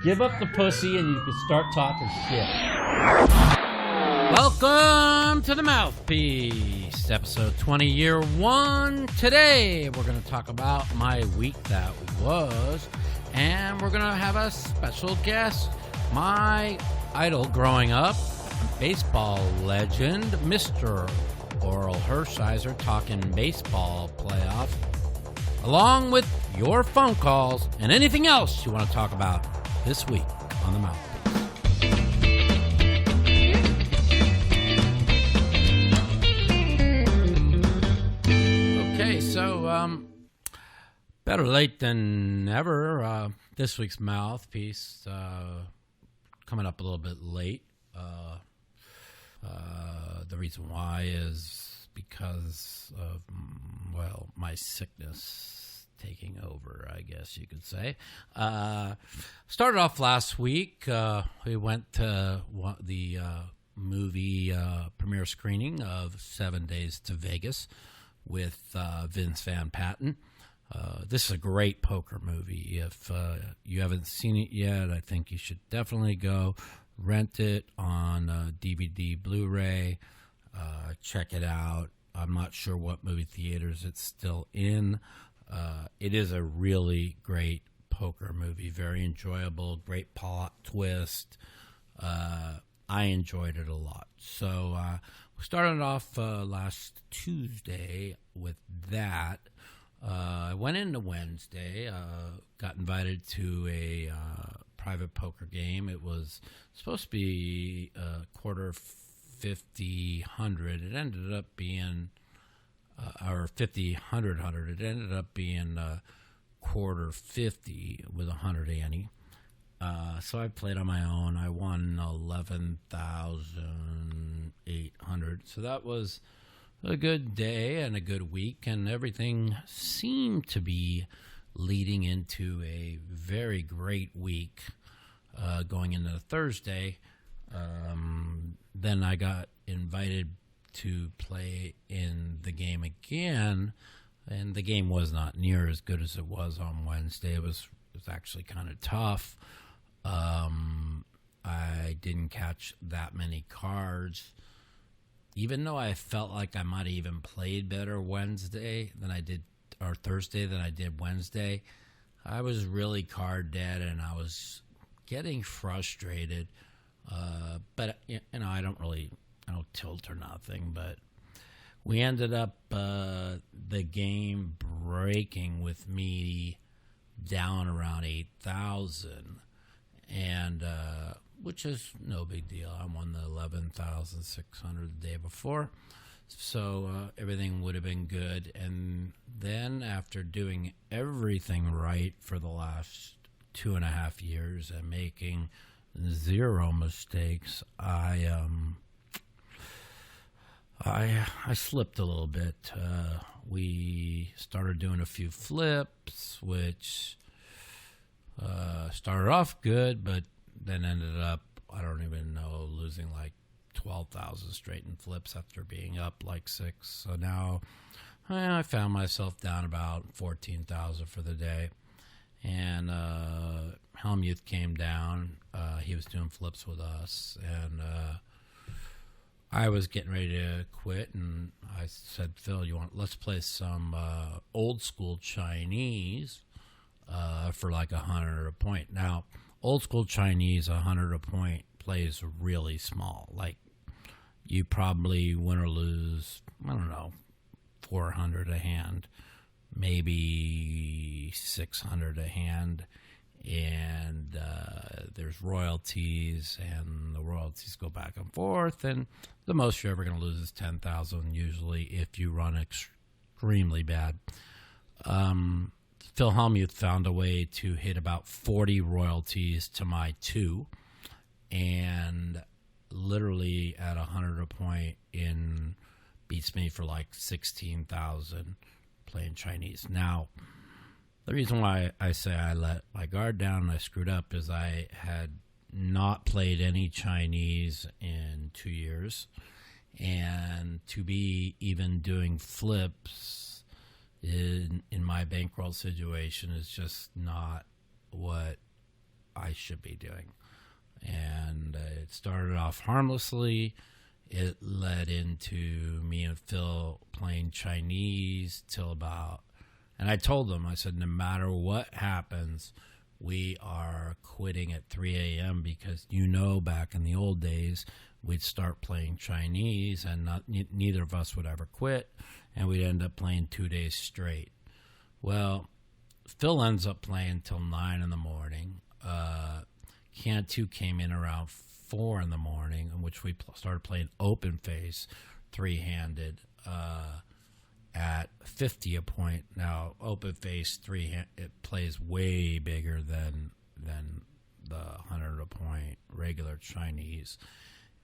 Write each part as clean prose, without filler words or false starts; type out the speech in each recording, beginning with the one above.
Give up the pussy and you can start talking shit. Welcome to the Mouthpiece, episode 20, year 1. Today, we're going to talk about my week that was, and we're going to have a special guest, my idol growing up, baseball legend, Mr. Orel Hershiser, talking baseball playoff, along with your phone calls and anything else you want to talk about this week on the Mouthpiece. Okay, so better late than never. This week's Mouthpiece coming up a little bit late. The reason why is because of, well, my sickness taking over, I guess you could say. Started off last week. We went to the movie premiere screening of 7 Days to Vegas with Vince Van Patten. This is a great poker movie. If you haven't seen it yet, I think you should definitely go rent it on DVD, Blu-ray. Check it out. I'm not sure what movie theaters it's still in. It is a really great poker movie. Very enjoyable. Great plot twist. I enjoyed it a lot. So we started off last Tuesday with that. I went into Wednesday. Got invited to a private poker game. It was supposed to be quarter 50, 100. It ended up being, or 50, 100, 100. It ended up being quarter 50 with 100 ante. So I played on my own. I won 11,800. So that was a good day and a good week, and everything seemed to be leading into a very great week going into Thursday. Then I got invited to play in the game again, and the game was not near as good as it was on Wednesday. It was actually kind of tough. I didn't catch that many cards, even though I felt like I might have even played better Wednesday than I did, or Thursday than I did Wednesday. I was really card dead, and I was getting frustrated. But you know, I don't tilt or nothing. But we ended up the game breaking with me down around 8,000, and which is no big deal. I won the 11,600 the day before. So everything would have been good. And then after doing everything right for the last 2.5 years and making zero mistakes, I slipped a little bit. We started doing a few flips, which started off good, but then ended up, I don't even know, losing like 12,000 straight in flips after being up like 6. So now I found myself down about 14,000 for the day. And Helmuth came down. He was doing flips with us, and I was getting ready to quit. And I said, Phil, let's play some old school Chinese for like 100 a point. Now, old school Chinese, 100 a point plays really small. Like, you probably win or lose, I don't know, 400 a hand, maybe 600 a hand, and there's royalties, and the royalties go back and forth, and the most you're ever going to lose is 10,000 usually if you run extremely bad. Phil Helmuth found a way to hit about 40 royalties to my 2, and literally at 100 a point beats me for like 16,000 playing Chinese. Now, the reason why I say I let my guard down and I screwed up is I had not played any Chinese in 2 years, and to be even doing flips in my bankroll situation is just not what I should be doing. And it started off harmlessly. It led into me and Phil playing Chinese till about, and I told them, I said, no matter what happens, we are quitting at 3 a.m. because, back in the old days, we'd start playing Chinese and neither of us would ever quit, and we'd end up playing 2 days straight. Well, Phil ends up playing till 9 in the morning. Cantu came in around 4 in the morning, in which we started playing open face, three-handed, at 50 a point. Now, open face it plays way bigger than the 100 a point regular Chinese.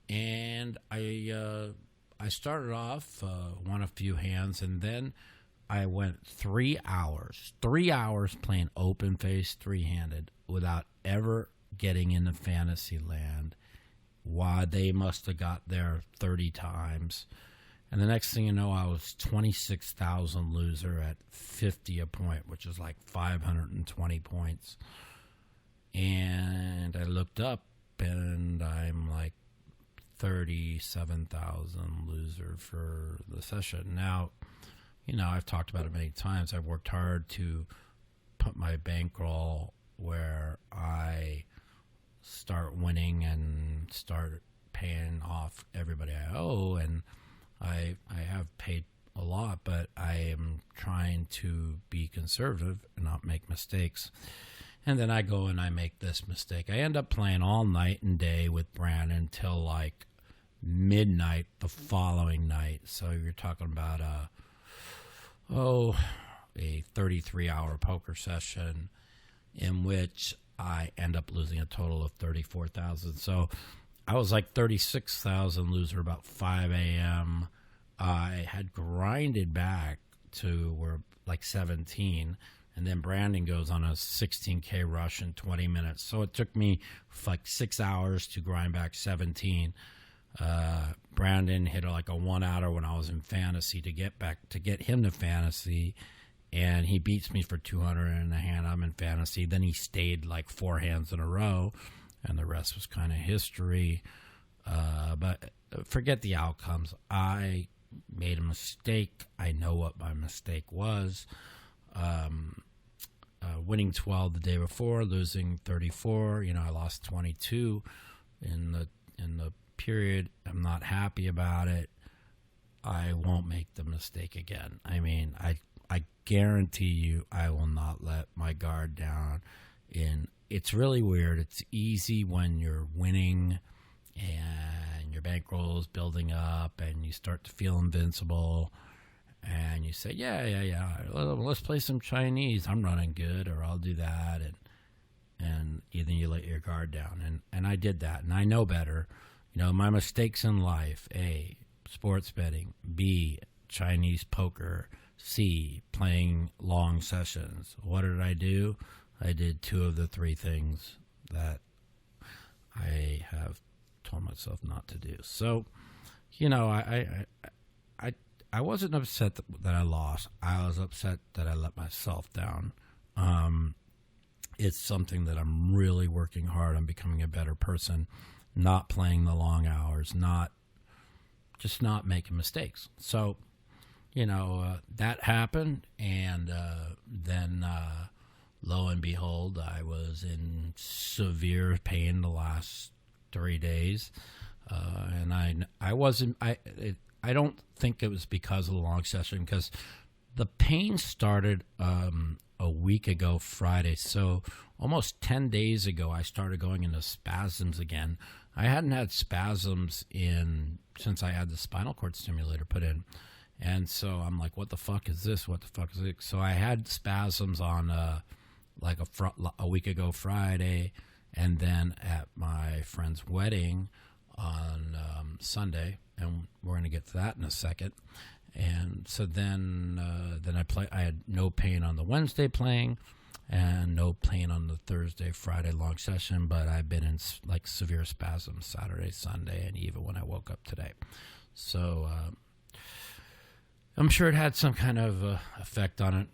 And I started off, won a few hands, and then I went 3 hours playing open face three-handed without ever getting into fantasy land. Why, they must have got there 30 times. And the next thing you know, I was 26,000 loser at 50 a point, which is like 520 points. And I looked up, and I'm like 37,000 loser for the session. Now, I've talked about it many times. I've worked hard to put my bankroll where I start winning and start paying off everybody I owe, and I have paid a lot, but I am trying to be conservative and not make mistakes. And then I go and I make this mistake. I end up playing all night and day with Brandon till like midnight the following night. So you're talking about a 33-hour poker session in which I end up losing a total of 34,000. So I was like 36,000 loser about 5 a.m. I had grinded back to where like 17, and then Brandon goes on a 16K rush in 20 minutes. So it took me like 6 hours to grind back 17. Brandon hit like a 1 outer when I was in fantasy to get him to fantasy, and he beats me for 200 in a hand. I'm in fantasy. Then he stayed like 4 hands in a row, and the rest was kind of history. But forget the outcomes. I made a mistake. I know what my mistake was. Winning 12 the day before, losing 34. I lost 22 in the period. I'm not happy about it. I won't make the mistake again. I mean, I guarantee you I will not let my guard down. It's really weird. It's easy when you're winning and your bankroll is building up and you start to feel invincible and you say, yeah, let's play some Chinese. I'm running good, or I'll do that. And then you let your guard down. And I did that, and I know better. My mistakes in life: A, sports betting; B, Chinese poker; C, playing long sessions. What did I do? I did 2 of the 3 things that I have told myself not to do. So, I wasn't upset that I lost. I was upset that I let myself down. It's something that I'm really working hard on, becoming a better person, not playing the long hours, not making mistakes. So, that happened, and then lo and behold, I was in severe pain the last 3 days, and I don't think it was because of the long session, because the pain started a week ago Friday. So almost 10 days ago, I started going into spasms again. I hadn't had spasms since I had the spinal cord stimulator put in. And so I'm like, what the fuck is this? What the fuck is it? So I had spasms on a week ago Friday, and then at my friend's wedding on Sunday, and we're going to get to that in a second. And so then I had no pain on the Wednesday playing, and no pain on the Thursday, Friday long session, but I've been in like severe spasms Saturday, Sunday, and even when I woke up today. So I'm sure it had some kind of effect on it.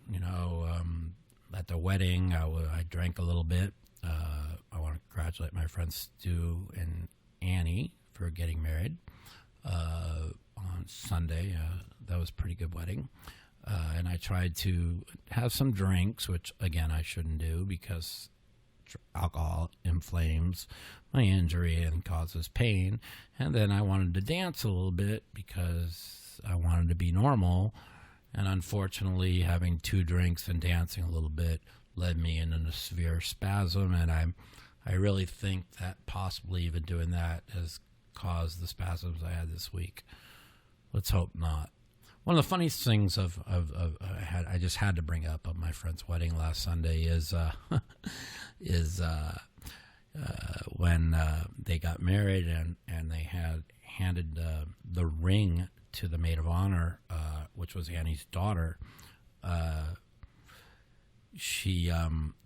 At the wedding, I drank a little bit. I want congratulate my friends Stu and Annie for getting married on Sunday. That was a pretty good wedding. And I tried to have some drinks, which, again, I shouldn't do because alcohol inflames my injury and causes pain. And then I wanted to dance a little bit because I wanted to be normal. And unfortunately, having 2 drinks and dancing a little bit led me into a severe spasm. And I really think that possibly even doing that has caused the spasms I had this week. Let's hope not. One of the funniest things I just had to bring up of my friend's wedding last Sunday is when they got married and they had handed the ring to the maid of honor, which was Annie's daughter.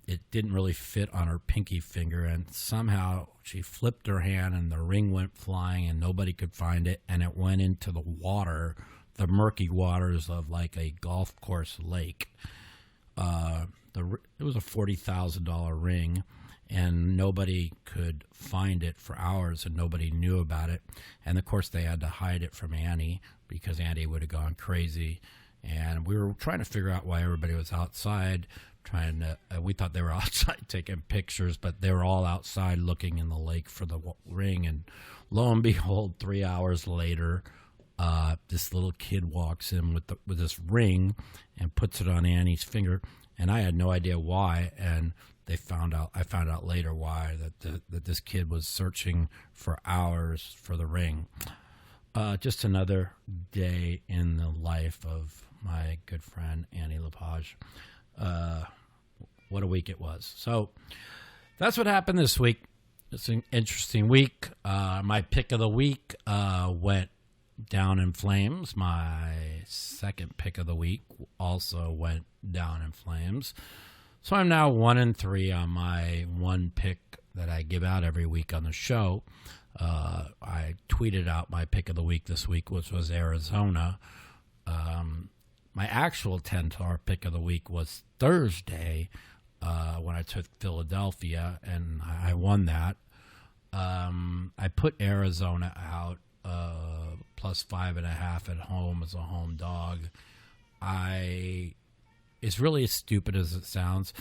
It didn't really fit on her pinky finger, and somehow she flipped her hand and the ring went flying and nobody could find it, and it went into the water, the murky waters of like a golf course lake. It was a $40,000 ring, and nobody could find it for hours, and nobody knew about it. And of course, they had to hide it from Annie because Annie would have gone crazy. And we were trying to figure out why everybody was outside. We thought they were outside taking pictures, but they were all outside looking in the lake for the ring. And lo and behold, 3 hours later, this little kid walks in with this ring and puts it on Annie's finger, and I had no idea why. And I found out later why, that this kid was searching for hours for the ring. Just another day in the life of my good friend Annie Lepage. What a week it was. So that's what happened this week. It's an interesting week. My pick of the week went down in flames. My second pick of the week also went down in flames. So I'm now 1-3 on my one pick that I give out every week on the show. I tweeted out my pick of the week this week, which was Arizona. My actual 10-star pick of the week was Thursday when I took Philadelphia, and I won that. I put Arizona out plus 5.5 at home as a home dog. It's really as stupid as it sounds.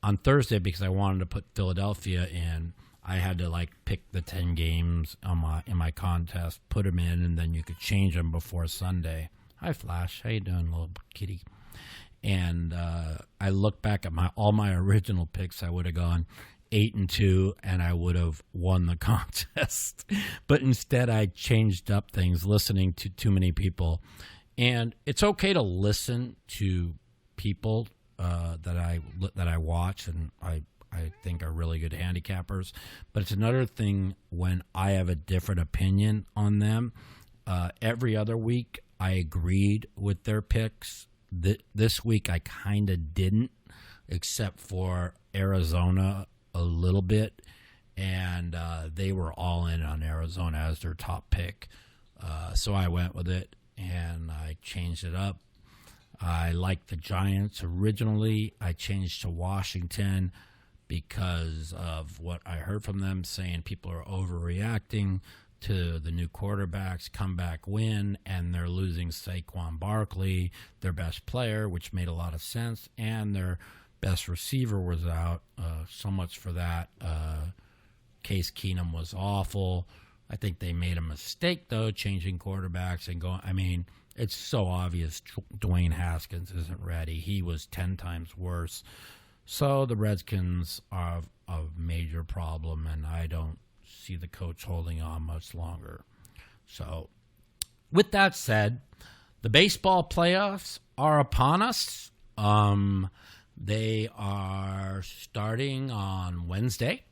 On Thursday, because I wanted to put Philadelphia in, I had to pick the 10 games in my contest, put them in, and then you could change them before Sunday. Hi, Flash. How you doing, little kitty? And I look back at all my original picks. I would have gone 8-2, and I would have won the contest. But instead, I changed up things, listening to too many people. And it's okay to listen to people that I watch and I think are really good handicappers. But it's another thing when I have a different opinion on them. Every other week, I agreed with their picks. This week, I kind of didn't, except for Arizona a little bit. And they were all in on Arizona as their top pick. So I went with it, and I changed it up. I liked the Giants originally. I changed to Washington because of what I heard from them, saying people are overreacting to the new quarterbacks, comeback win, and they're losing Saquon Barkley, their best player, which made a lot of sense, and their best receiver was out. So much for that. Case Keenum was awful. I think they made a mistake, though, changing quarterbacks and going. I mean, it's so obvious Dwayne Haskins isn't ready. He was 10 times worse. So the Redskins are a major problem, and I don't see the coach holding on much longer. So with that said, the baseball playoffs are upon us. They are starting on Wednesday,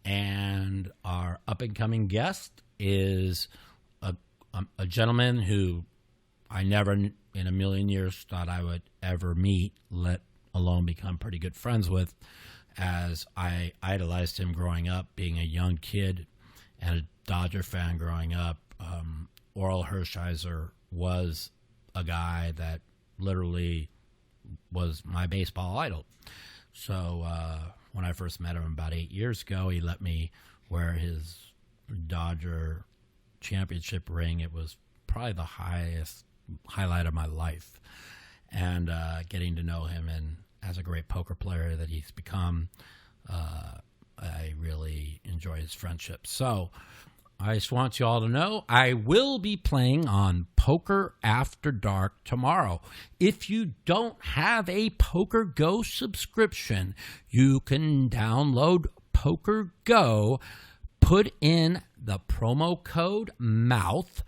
and our up-and-coming guest is a gentleman who I never in a million years thought I would ever meet, let alone become pretty good friends with, as I idolized him growing up, being a young kid and a Dodger fan growing up. Orel Hershiser was a guy that literally was my baseball idol. So when I I first met him about 8 years ago. He let me wear his Dodger championship ring. It was probably the highlight of my life. And getting to know him, and as a great poker player that he's become, I really enjoy his friendship. So I just want you all to know I will be playing on Poker After Dark tomorrow. If you don't have a Poker Go subscription, you can download Poker Go, put in the promo code MOUTH,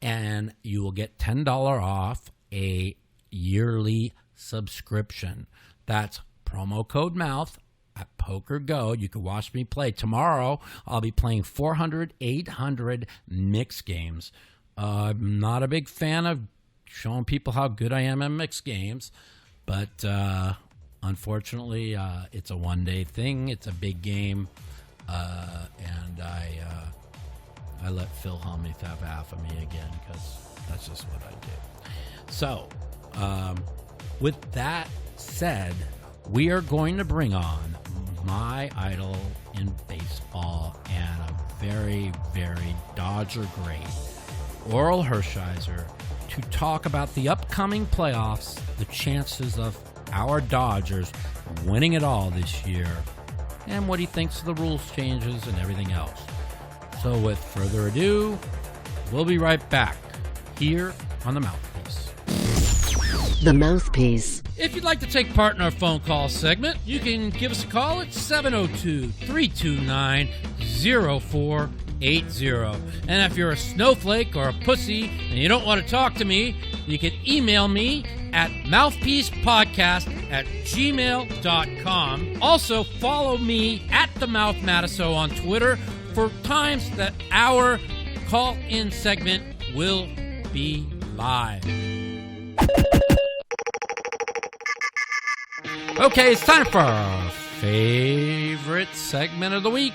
and you will get $10 off a yearly subscription. That's promo code MOUTH at Poker Go. You can watch me play. Tomorrow, I'll be playing 400, 800 mixed games. I'm not a big fan of showing people how good I am at mixed games, but unfortunately, it's a one-day thing. It's a big game, and I let Phil Hellmuth have half of me again because that's just what I do. So, with that said, we are going to bring on my idol in baseball and a very, very Dodger great, Orel Hershiser, to talk about the upcoming playoffs, the chances of our Dodgers winning it all this year, and what he thinks of the rules changes and everything else. So with further ado, we'll be right back here on the Mouthpiece. The Mouthpiece. If you'd like to take part in our phone call segment, you can give us a call at 702-329-0480. And if you're a snowflake or a pussy and you don't want to talk to me, you can email me at mouthpiecepodcast@gmail.com. Also, follow me at the Mouth Matusow on Twitter for times that our call-in segment will be live. Okay, it's time for our favorite segment of the week,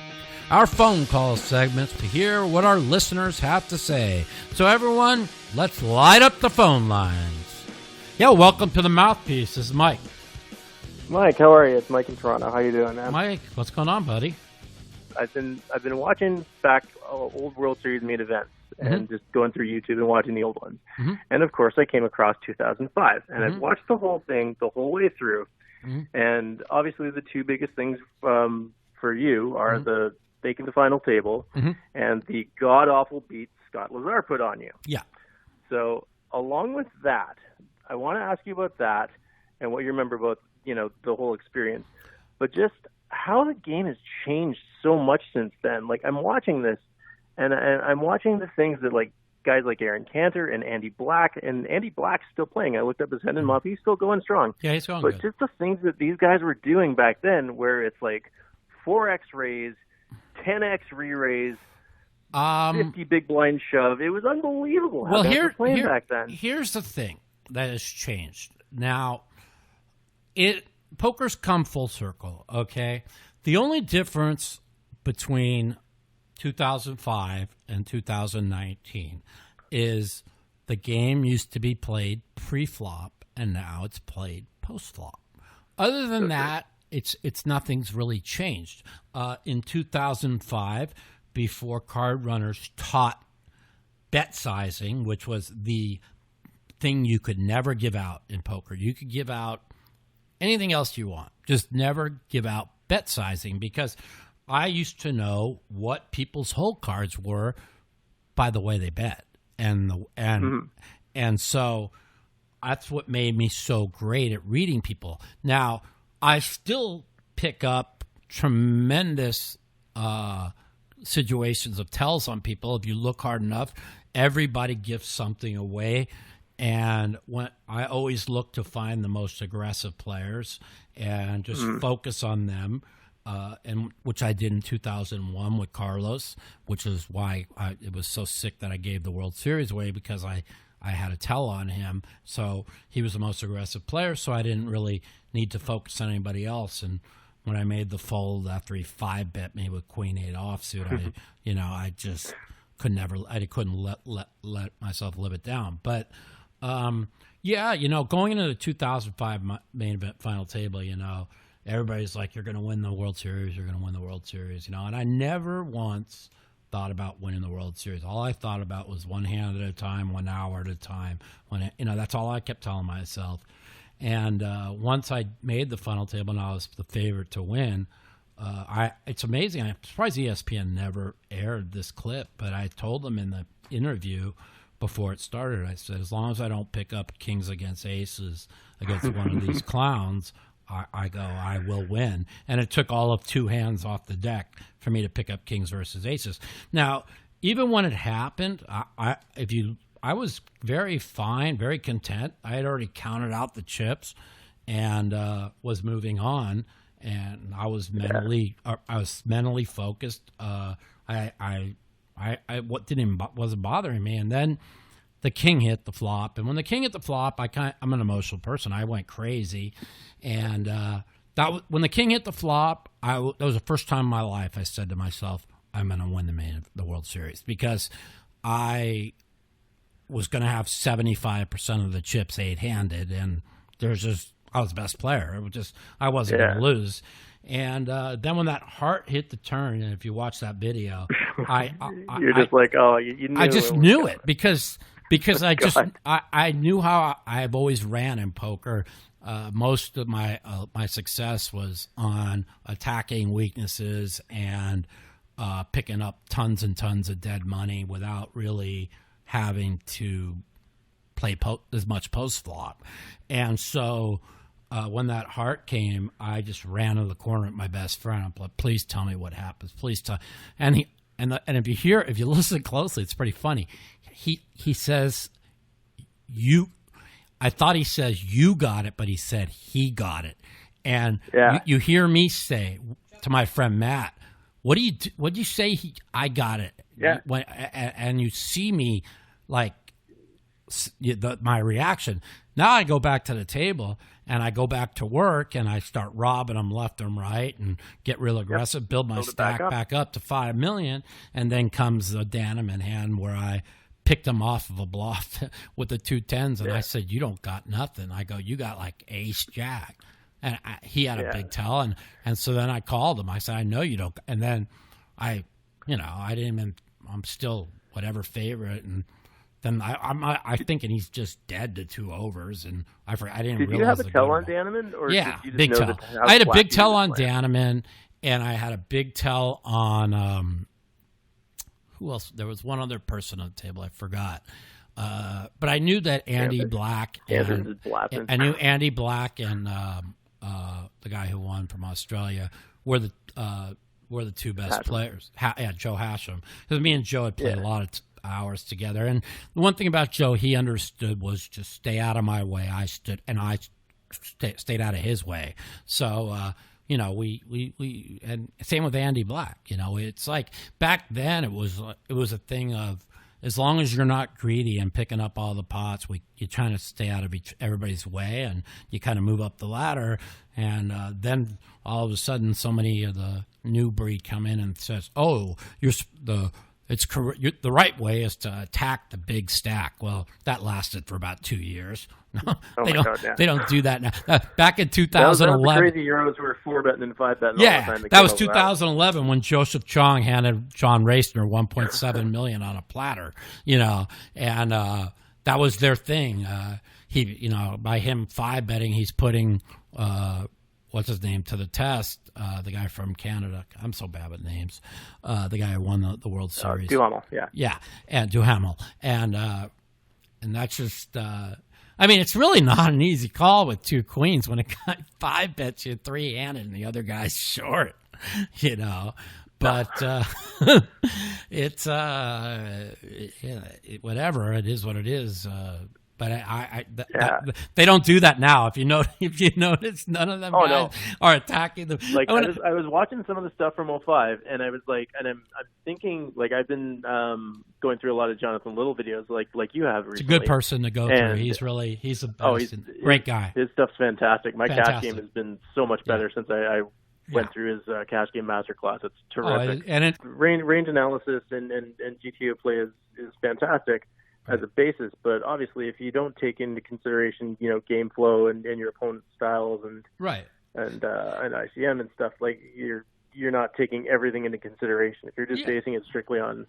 our phone call segments, to hear what our listeners have to say. So everyone, let's light up the phone lines. Yeah, welcome to the Mouthpiece. This is Mike. Mike, how are you? It's Mike in Toronto. How you doing, man? Mike, what's going on, buddy? I've been watching back old World Series meet events and just going through YouTube and watching the old ones. And of course, I came across 2005, and I've watched the whole thing the whole way through. And obviously, the two biggest things for you are the making the final table and the god awful beat Scott Lazar put on you. Yeah. So along with that, I want to ask you about that and what you remember about the whole experience, but just how the game has changed so much since then. Like, I'm watching this, and I'm watching the things that, like, guys like Aaron Cantor and Andy Black, and Andy Black's still playing. I looked up his head and Mouth. He's still going strong. Yeah, he's going but good. Just the things that these guys were doing back then, where it's like 4x raise, 10x re-raise, 50 big blind shove. It was unbelievable how guys were playing back then. Here's the thing that has changed. Now, poker's come full circle, okay? The only difference between 2005 and 2019 is the game used to be played pre-flop and now it's played post-flop. Other than that, it's nothing's really changed. In 2005, before card runners taught bet sizing, which was the thing you could never give out in poker. You could give out anything else you want, just never give out bet sizing, because I used to know what people's hole cards were by the way they bet, and so that's what made me so great at reading people. Now, I still pick up tremendous situations of tells on people. If you look hard enough, everybody gives something away. And when I always look to find the most aggressive players and just focus on them, and which I did in 2001 with Carlos, which is why it was so sick that I gave the World Series away, because I had a tell on him. So he was the most aggressive player, so I didn't really need to focus on anybody else. And when I made the fold after he 5-bet me with Queen 8 offsuit, I just couldn't let myself live it down. But going into the 2005 main event final table, everybody's like, you're going to win the World Series, you're going to win the World Series, and I never once thought about winning the World Series. All I thought about was one hand at a time, 1 hour at a time. That's all I kept telling myself. And once I made the final table and I was the favorite to win, it's amazing. I'm surprised ESPN never aired this clip, but I told them in the interview before it started, I said, as long as I don't pick up kings against aces against one of these clowns, I will win. And it took all of 2 hands off the deck for me to pick up kings versus aces. Now, even when it happened, I was very fine, very content. I had already counted out the chips and was moving on. And I was mentally focused. Wasn't bothering me. And then the king hit the flop. And when the king hit the flop, I'm an emotional person. I went crazy. And when the king hit the flop, that was the first time in my life I said to myself, I'm going to win the World Series, because I was going to have 75% of the chips 8-handed, and I was the best player. I wasn't going to lose. And then when that heart hit the turn, and if you watch that video, you knew. I just knew it because I knew how I've always ran in poker. Most of my success was on attacking weaknesses and picking up tons and tons of dead money without really having to play as much post flop. And so when that heart came, I just ran to the corner with my best friend. I'm like, please tell me what happens. Please tell. And if you listen closely, it's pretty funny. He says, I thought he says you got it, but he said he got it. And you hear me say to my friend Matt, what do you say? I got it. Yeah. And you see me like my reaction. Now I go back to the table and I go back to work and I start robbing them left and right and get real aggressive, build my stack back up to $5 million, and then comes the Daneman hand where I picked him off of a bluff with the 2 10s, and I said, you don't got nothing. I go, you got like ace jack. And he had a big tell, and so then I called him. I said, I know you don't. And then I didn't even, I'm still whatever favorite, and then I'm thinking he's just dead to 2 overs, and I didn't realize. Did you have a tell on Daneman? Or did you just big know tell. I had a big tell on Daneman, and I had a big tell on who else? There was one other person on the table. I forgot. But I knew that Andy Black. I knew Andy Black and the guy who won from Australia were the 2 best players. Joe Hashem. Because me and Joe had played a lot of hours together. And the one thing about Joe he understood was just stay out of my way. I stayed out of his way. So, we and same with Andy Black. It's like back then it was a thing of, as long as you're not greedy and picking up all the pots, you're trying to stay out of everybody's way, and you kind of move up the ladder. And then all of a sudden, somebody of the new breed come in and says, "Oh, the right way is to attack the big stack." Well, that lasted for about 2 years. They don't do that now. Back in 2011, that was the crazy Euros were 4-betting and 5-betting. Yeah, all the time that was 2011 when Joseph Chong handed John Racner $1.7 million on a platter. And that was their thing. By him 5-betting, he's putting what's his name to the test. The guy from Canada. I'm so bad with names. The guy who won the World Series. Duhamel, and Duhamel, and that's just. It's really not an easy call with 2 queens when a guy 5-bets you 3-handed and the other guy's short, But it's whatever. It is what it is. But they don't do that now. If you notice, none of them guys are attacking them. Like I was watching some of the stuff from 2005, and I was like, and I'm thinking, like, I've been going through a lot of Jonathan Little videos, like you have recently. He's a good person to go through. He's a great guy. His stuff's fantastic. My cash game has been so much better since I went through his cash game masterclass. It's terrific. Range analysis and GTO play is fantastic. As a basis, but obviously if you don't take into consideration, game flow and your opponent's styles and and ICM and stuff, like you're not taking everything into consideration. If you're just basing it strictly on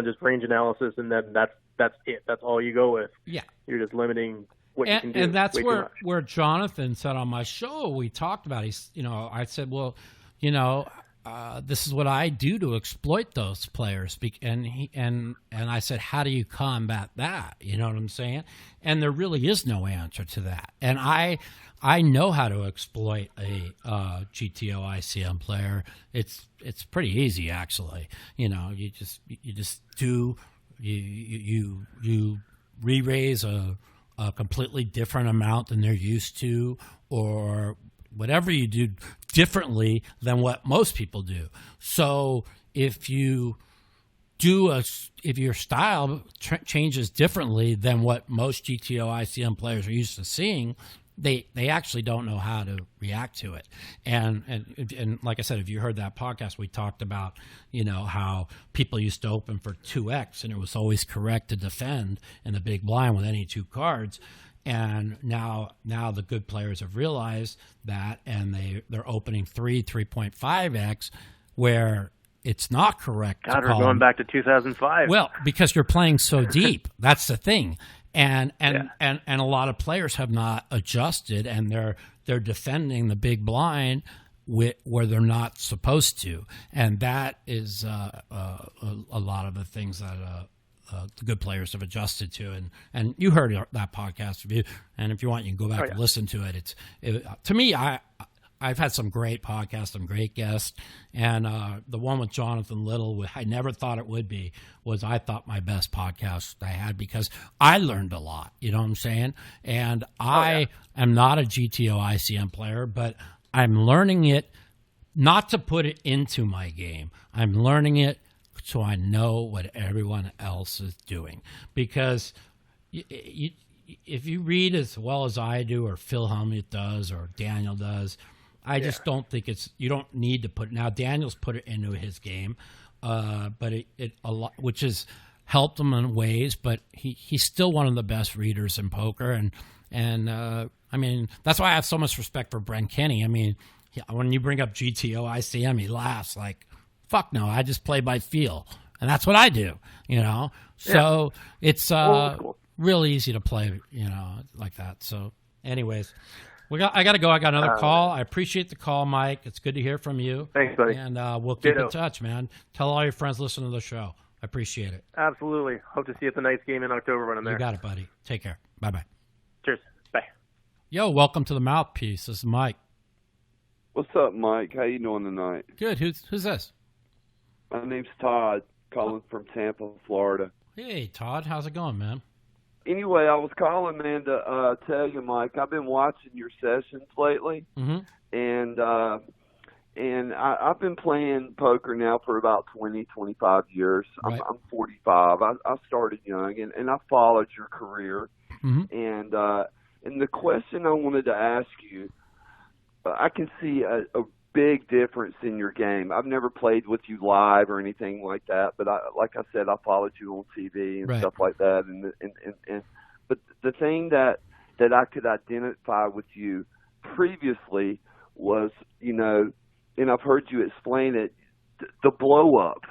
just range analysis, and then that's it. That's all you go with. Yeah, you're just limiting what you can do. And that's where Jonathan said on my show, we talked about. I said, well, this is what I do to exploit those players. And I said, how do you combat that? You know what I'm saying? And there really is no answer to that. And I know how to exploit a GTO ICM player. It's pretty easy, actually. You just do you re-raise a completely different amount than they're used to, or whatever you do differently than what most people do. So if your style changes differently than what most GTO ICM players are used to seeing, they actually don't know how to react to it. And like I said, if you heard that podcast, we talked about, how people used to open for 2X, and it was always correct to defend in the big blind with any two cards. And now the good players have realized that, and they're opening 3.5X, where it's not correct. God, we're going back to 2005. Well, because you're playing so deep. That's the thing. And a lot of players have not adjusted, and they're defending the big blind where they're not supposed to. And that is a lot of the things that the good players have adjusted to, and you heard that podcast review, and if you want, you can go back and listen to it. To me, I've had some great podcasts, some great guests, and the one with Jonathan Little, I never thought it would be, was I thought my best podcast I had, because I learned a lot, you know what I'm saying? And I am not a GTO ICM player, but I'm learning it not to put it into my game. I'm learning it so I know what everyone else is doing. Because if you read as well as I do, or Phil Hellmuth does, or Daniel does, I just don't think you don't need to put it. Now, Daniel's put it into his game, but it a lot, which has helped him in ways, but he's still one of the best readers in poker. And I mean, that's why I have so much respect for Brent Kenny. I mean, when you bring up GTO ICM, he laughs like, fuck no, I just play by feel. And that's what I do, So it's real easy to play, like that. So anyways, I got to go. I got another call. I appreciate the call, Mike. It's good to hear from you. Thanks, buddy. And we'll keep in touch, man. Tell all your friends listen to the show. I appreciate it. Absolutely. Hope to see you at the Knights game in October when I'm there. You got it, buddy. Take care. Bye-bye. Cheers. Bye. Yo, welcome to the Mouthpiece. This is Mike. What's up, Mike? How you doing tonight? Good. Who's this? My name's Todd, calling from Tampa, Florida. Hey, Todd. How's it going, man? Anyway, I was calling, man, to tell you, Mike, I've been watching your sessions lately, and I've been playing poker now for about 20, 25 years. Right. I'm 45. I started young, and I followed your career. And the question I wanted to ask you, I can see a big difference in your game. I've never played with you live or anything like that, but like I said, I followed you on TV and stuff like that. But the thing that I could identify with you previously was, and I've heard you explain it, the blow up.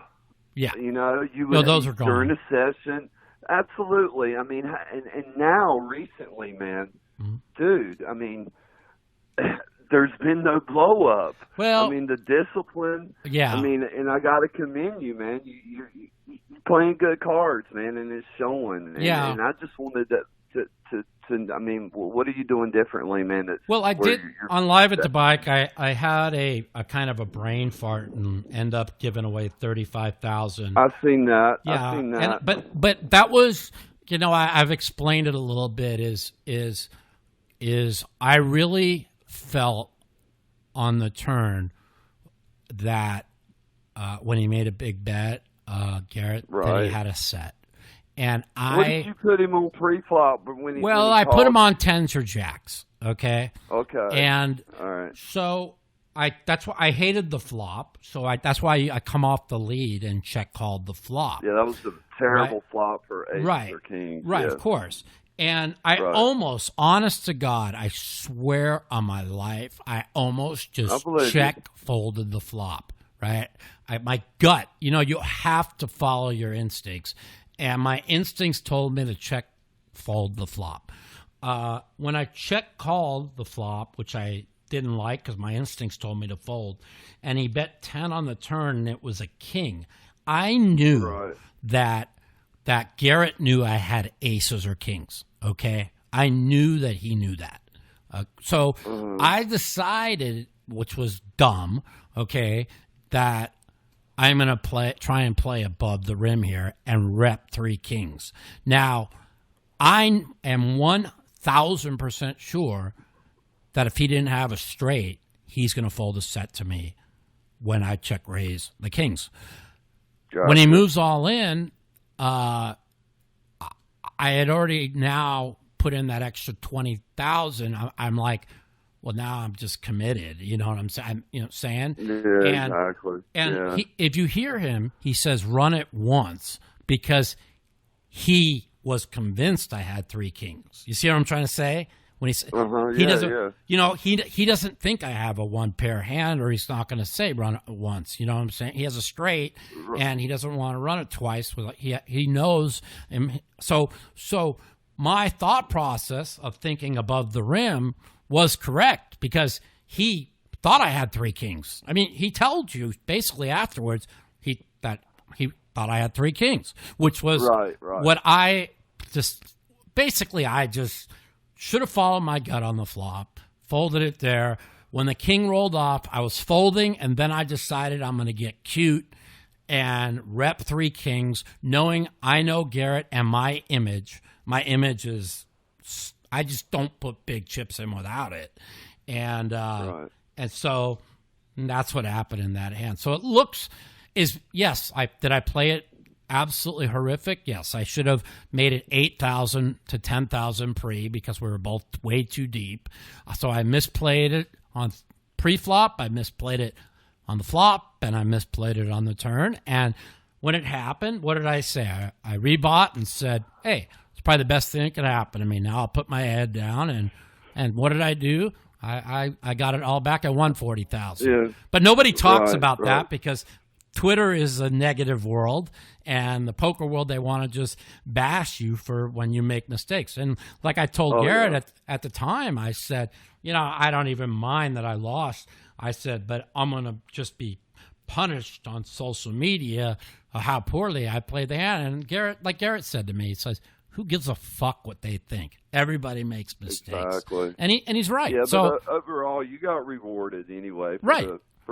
Yeah. You would, those are gone during a session. Absolutely. I mean, and now recently, man, dude, I mean, there's been no blow up. Well, I mean, the discipline. Yeah. I mean, and I got to commend you, man. You're playing good cards, man, and it's showing. And I just wanted to I mean, what are you doing differently, man? Well, I did on Live at the Bike. I had a kind of a brain fart and end up giving away $35,000. I've seen that. Yeah, I've seen that. But that was, I've explained it a little bit. Is I really felt on the turn that when he made a big bet, Garrett, that he had a set. And what did you put him on pre-flop? I put him on tens or jacks. Okay. Okay. And all right. So that's why I hated the flop. So that's why I come off the lead and check called the flop. Yeah, that was a terrible flop for ace or king. Right, yeah. of course. And I Right. almost, honest to God, I swear on my life, I almost just believe check folded the flop, right? My gut, you have to follow your instincts. And my instincts told me to check fold the flop. When I check called the flop, which I didn't like because my instincts told me to fold, and he bet 10 on the turn and it was a king, I knew Right. that Garrett knew I had aces or kings, okay? I knew that he knew that. So I decided, which was dumb, okay, that I'm going to try and play above the rim here and rep 3 kings. Now, I am 1,000% sure that if he didn't have a straight, he's going to fold a set to me when I check raise the kings. Gotcha. When he moves all in, I had already now put in that extra 20,000. I'm like, well, now I'm just committed. You know what I'm saying? Yeah, And, exactly. and Yeah. if you hear him, he says run it once because he was convinced I had 3 kings. You see what I'm trying to say? When he doesn't, he doesn't think I have a 1 pair hand, or he's not going to say run it once. You know what I'm saying? He has a straight, and he doesn't want to run it twice. He knows. So my thought process of thinking above the rim was correct because he thought I had 3 kings. I mean, he told you basically afterwards that he thought I had 3 kings, which was Right. what I just should have followed my gut on the flop, folded it there. When the king rolled off, I was folding, and then I decided I'm going to get cute and rep 3 kings, knowing I know Garrett and my image. My image is, I just don't put big chips in without it. And Right. and so that's what happened in that hand. So it looks, did I play it absolutely horrific? Yes, I should have made it 8,000 to 10,000 pre because we were both way too deep. So I misplayed it on pre-flop, I misplayed it on the flop, and I misplayed it on the turn. And when it happened, what did I say? I rebought and said, hey, it's probably the best thing that could happen to me. Now I'll put my head down. And what did I do? I got it all back. I won 40,000. Yeah. But nobody talks Right, about right. that because Twitter is a negative world, and the poker world, they want to just bash you for when you make mistakes. And like I told Garrett at the time, I said, I don't even mind that I lost. I said, but I'm going to just be punished on social media how poorly I played the hand. And Garrett said to me, he says, who gives a fuck what they think? Everybody makes mistakes. Exactly. And he's right. Yeah, so but overall, you got rewarded anyway for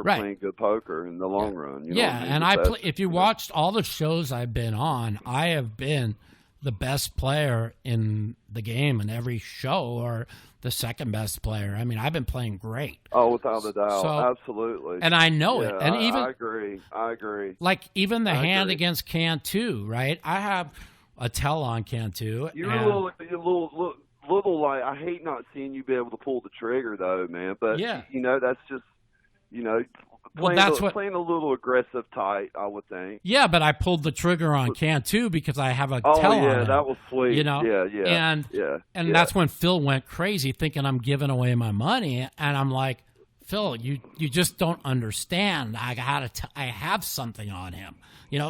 Right. playing good poker in the long run. You know Yeah, what I mean? and That's- if you watched all the shows I've been on, I have been the best player in the game in every show, or the second best player. I mean, I've been playing great. Oh, without a doubt. So- Absolutely. And I know it. Yeah, And even I agree. like even the I hand agree. against Cantu, right? I have a tell on Cantu. You're and- a little like, I hate not seeing you be able to pull the trigger though, man. But Yeah. that's just playing, playing a little aggressive tight, I would think. Yeah, but I pulled the trigger on Cantu because I have a tell on him. That was sweet. And that's when Phil went crazy thinking I'm giving away my money, and I'm like, Phil, you just don't understand. I have something on him.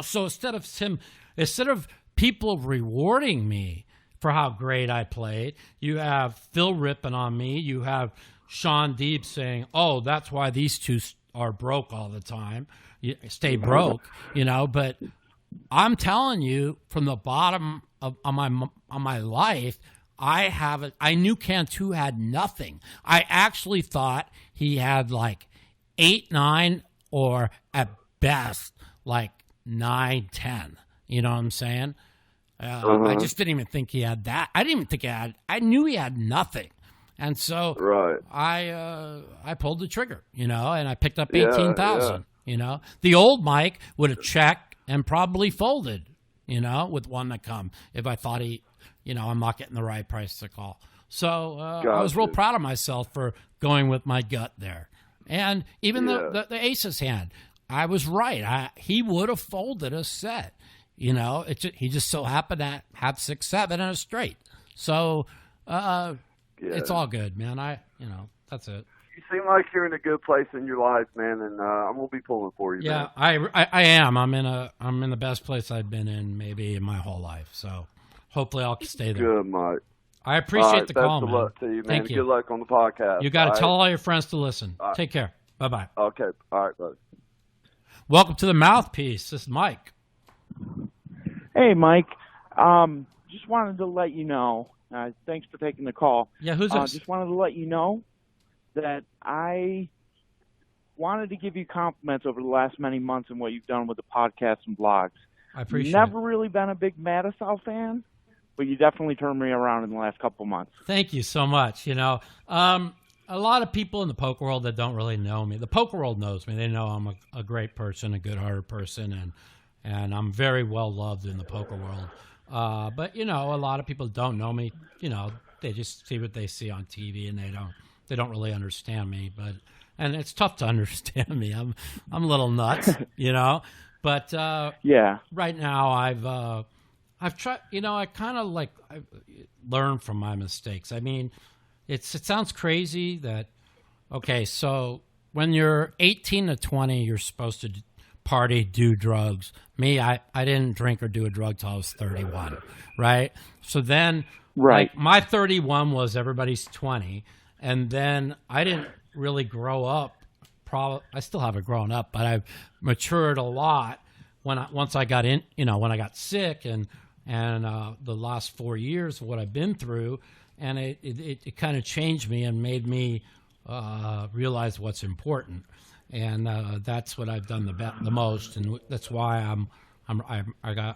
So instead of people rewarding me for how great I played, you have Phil ripping on me, you have Sean Deeb saying, "Oh, that's why these two are broke all the time. You stay broke," But I'm telling you, from the bottom of my life, I knew Cantu had nothing. I actually thought he had like 8, 9, or at best like 9, 10. You know what I'm saying? I just didn't even think he had that. I didn't even think he had. I knew he had nothing. And so Right. I pulled the trigger, and I picked up 18,000. The old Mike would have checked and probably folded, with one to come if I thought I'm not getting the right price to call. So I was real proud of myself for going with my gut there. And even the aces hand, I was right. He would have folded a set. He just so happened to have 6, 7 and a straight. So it's all good, man. That's it. You seem like you're in a good place in your life, man, and I'm gonna be pulling for you. Yeah, man. I am. I'm in the best place I've been in maybe in my whole life. So hopefully I'll stay there. Good, Mike. I appreciate the call, man. Best of luck to you, man. Thank you. Good luck on the podcast. You got to tell all your friends to listen. Right. Take care. Bye-bye. Okay. All right, buddy. Welcome to the Mouthpiece. This is Mike. Hey, Mike. Just wanted to let you know, thanks for taking the call. Yeah, who's this? Just wanted to let you know that I wanted to give you compliments over the last many months and what you've done with the podcast and blogs. I appreciate Never really been a big Matusow fan, but you definitely turned me around in the last couple of months. Thank you so much. A lot of people in the poker world that don't really know me. The poker world knows me. They know I'm a great person, a good-hearted person, and I'm very well loved in the poker world. But a lot of people don't know me. They just see what they see on TV, and they don't really understand me. And it's tough to understand me. I'm a little nuts, But yeah, right now I've tried. I kind of I've learned from my mistakes. I mean, it sounds crazy that so when you're 18 to 20, you're supposed to party, do drugs. Me, I didn't drink or do a drug till I was 31, right? So then, my 31 was everybody's 20, and then I didn't really grow up. I still haven't grown up, but I've matured a lot once I got in. When I got sick and the last 4 years of what I've been through, and it kind of changed me and made me realize what's important. And that's what I've done the most, and that's why I'm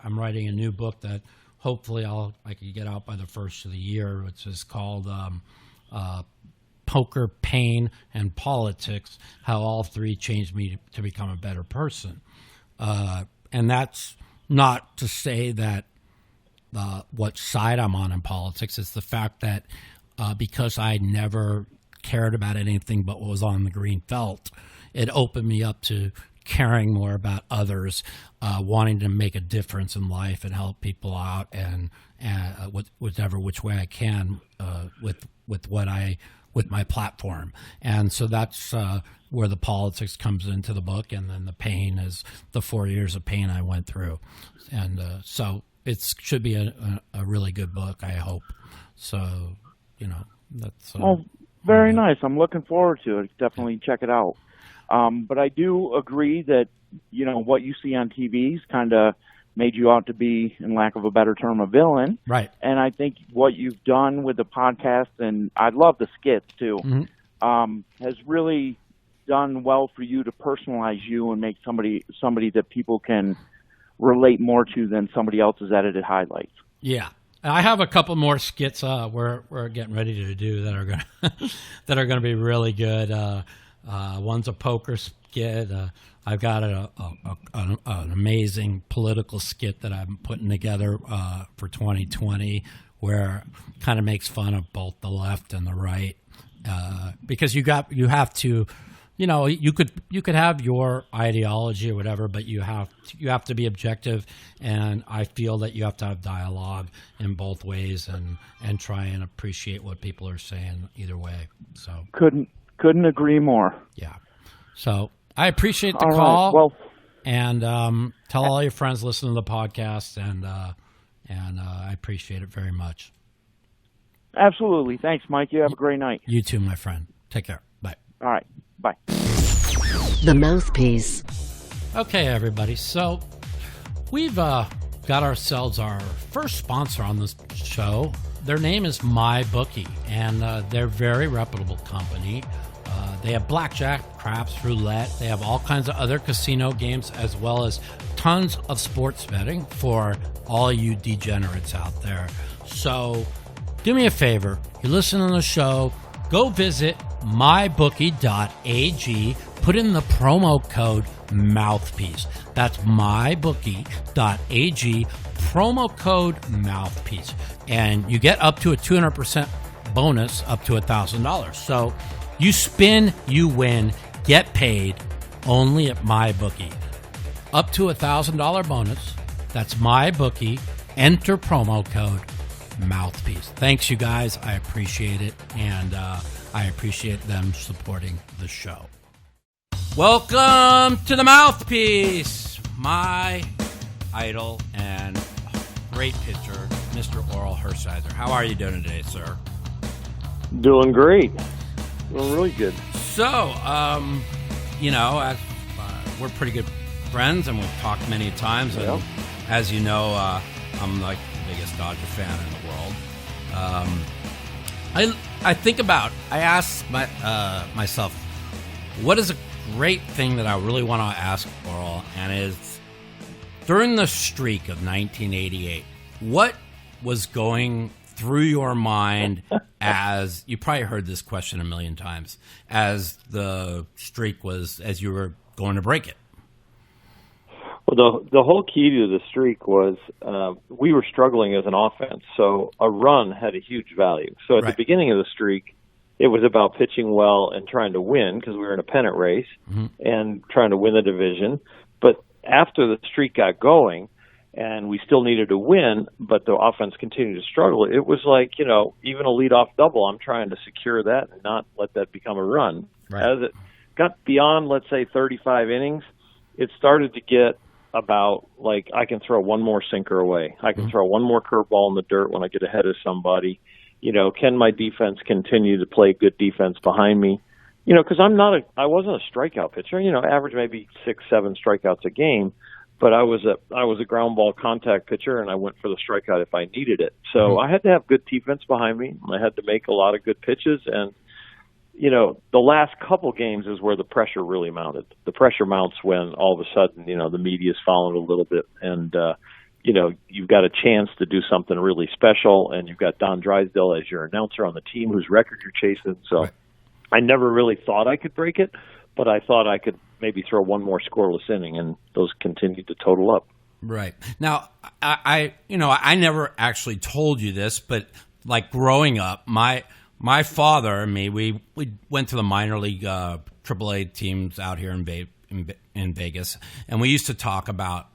writing a new book that hopefully I can get out by the first of the year, which is called Poker, Pain, and Politics: How All Three Changed Me to Become a Better Person. And that's not to say that what side I'm on in politics. It's the fact that because I never cared about anything but what was on the green felt, it opened me up to caring more about others, wanting to make a difference in life and help people out, and which way I can with my platform. And so that's where the politics comes into the book, and then the pain is the 4 years of pain I went through. And so it should be a really good book, I hope. So, that's... very nice. I'm looking forward to it. Definitely check it out. But I do agree that, what you see on TV's kind of made you out to be, in lack of a better term, a villain. Right. And I think what you've done with the podcast, and I love the skits too, has really done well for you to personalize you and make somebody that people can relate more to than somebody else's edited highlights. Yeah. I have a couple more skits we're getting ready to do that are going to be really good. One's a poker skit. I've got an amazing political skit that I'm putting together for 2020, where it kind of makes fun of both the left and the right, because you have to. You could have your ideology or whatever, but you have to be objective, and I feel that you have to have dialogue in both ways and try and appreciate what people are saying either way. So couldn't agree more. Yeah. So I appreciate the all call. Right. Well, and tell all your friends listen to the podcast, and I appreciate it very much. Absolutely. Thanks, Mike. You have a great night. You too, my friend. Take care. Bye. All right. Bye. The Mouthpiece. Okay, everybody. So we've got ourselves our first sponsor on this show. Their name is MyBookie, and they're a very reputable company. They have blackjack, craps, roulette. They have all kinds of other casino games, as well as tons of sports betting for all you degenerates out there. So do me a favor. You listen to the show, go visit mybookie.ag. Put in the promo code Mouthpiece. That's mybookie.ag, promo code Mouthpiece. And you get up to a 200% bonus up to $1,000. So you spin, you win, get paid only at MyBookie. Up to $1,000 bonus. That's MyBookie. Enter promo code Mouthpiece. Thanks, you guys. I appreciate it, and I appreciate them supporting the show. Welcome to the Mouthpiece, my idol and great pitcher, Mr. Orel Hershiser. How are you doing today, sir? Doing great. Doing really good. So, we're pretty good friends, and we've talked many times. And Yep. as you know, I'm like the biggest Dodger fan in the world. I ask myself, what is a great thing that I really want to ask Orel, and is during the streak of 1988, what was going through your mind as you probably heard this question a million times as the streak was, as you were going to break it? Well, the whole key to the streak was we were struggling as an offense, so a run had a huge value. So at the beginning of the streak, it was about pitching well and trying to win because we were in a pennant race and trying to win the division. But after the streak got going and we still needed to win, but the offense continued to struggle, it was like, even a leadoff double, I'm trying to secure that and not let that become a run. Right. As it got beyond, let's say, 35 innings, it started to get about, like, I can throw one more sinker away. I can throw one more curveball in the dirt when I get ahead of somebody. Can my defense continue to play good defense behind me? Because I wasn't a strikeout pitcher. Average maybe 6-7 strikeouts a game, but I was a ground ball contact pitcher, and I went for the strikeout if I needed it. So I had to have good defense behind me. I had to make a lot of good pitches, and the last couple games is where the pressure really mounted. The pressure mounts when all of a sudden, the media's following a little bit, and you've got a chance to do something really special, and you've got Don Drysdale as your announcer on the team whose record you're chasing. So I never really thought I could break it, but I thought I could maybe throw one more scoreless inning, and those continued to total up. Right. Now, I never actually told you this, but like growing up, my father and me, we went to the minor league AAA teams out here in Vegas, and we used to talk about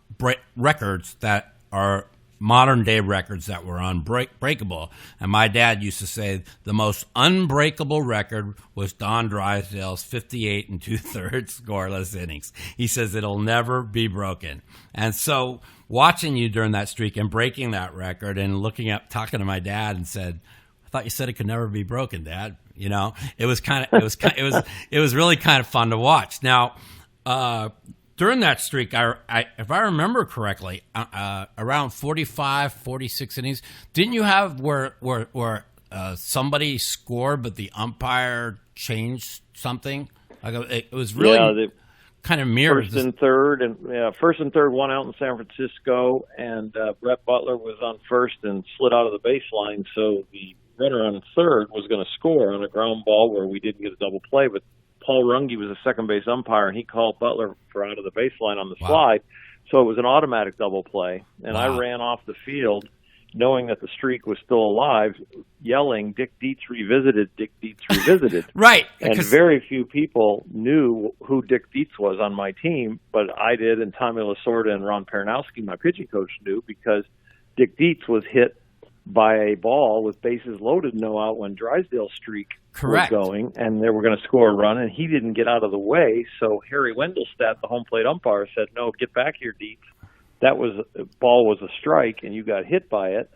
records that are modern-day records that were unbreakable. And my dad used to say the most unbreakable record was Don Drysdale's 58 2/3 scoreless innings. He says it'll never be broken. And so watching you during that streak and breaking that record and talking to my dad and said, I thought you said it could never be broken, Dad. It was really kind of fun to watch. Now, during that streak, if I remember correctly, around 45, 46 innings, didn't you have where somebody scored but the umpire changed something? It was really kind of mirrored. First and third, one out in San Francisco, and Brett Butler was on first and slid out of the baseline, so the runner on third was going to score on a ground ball where we didn't get a double play, but Paul Runge was a second base umpire, and he called Butler for out of the baseline on the slide, so it was an automatic double play. And I ran off the field knowing that the streak was still alive, yelling, Dick Dietz revisited, Dick Dietz revisited. Right. And very few people knew who Dick Dietz was on my team, but I did, and Tommy Lasorda and Ron Peranowski, my pitching coach, knew, because Dick Dietz was hit by a ball with bases loaded, no out, when Drysdale's streak was going, and they were going to score a run, and he didn't get out of the way. So Harry Wendelstedt, the home plate umpire, said, "No, get back here, Dietz. That ball was a strike, and you got hit by it."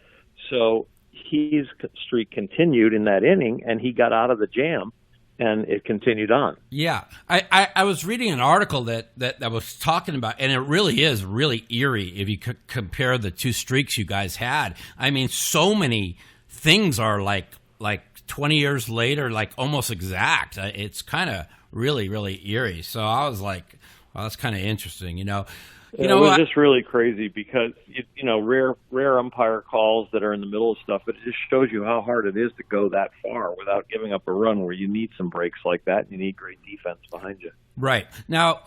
So his streak continued in that inning, and he got out of the jam, and it continued on. Yeah. I was reading an article that was talking about, and it really is really eerie if you could compare the two streaks you guys had. I mean, so many things are like 20 years later, like almost exact. It's kind of really, really eerie. So I was like, well, that's kind of interesting, It was just really crazy because, rare umpire calls that are in the middle of stuff, but it just shows you how hard it is to go that far without giving up a run where you need some breaks like that. You need great defense behind you. Right. Now,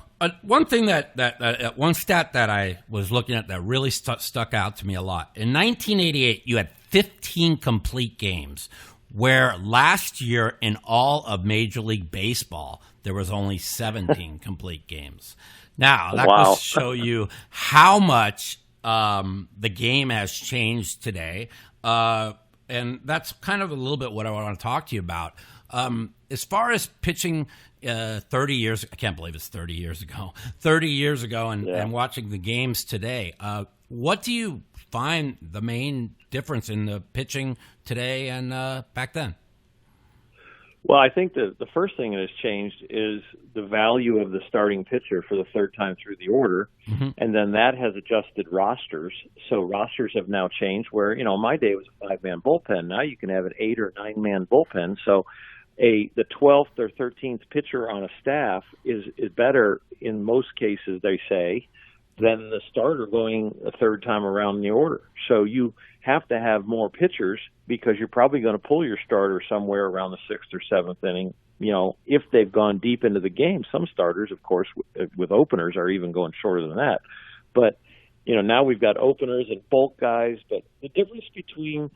one thing that one stat that I was looking at that really stuck out to me a lot. In 1988, you had 15 complete games, where last year in all of Major League Baseball, there was only 17 complete games. Now, that will show you how much the game has changed today. and that's kind of a little bit what I want to talk to you about. As far as pitching 30 years, I can't believe it's 30 years ago, and watching the games today, what do you find the main difference in the pitching today and back then? Well, I think the first thing that has changed is the value of the starting pitcher for the third time through the order, and then that has adjusted rosters. So rosters have now changed where, in my day it was a 5-man bullpen. Now you can have an 8 or 9-man bullpen. So the 12th or 13th pitcher on a staff is better in most cases, they say, than the starter going a third time around in the order. So you have to have more pitchers because you're probably going to pull your starter somewhere around the 6th or 7th inning, if they've gone deep into the game. Some starters, of course, with openers are even going shorter than that. But, now we've got openers and bulk guys. But the difference between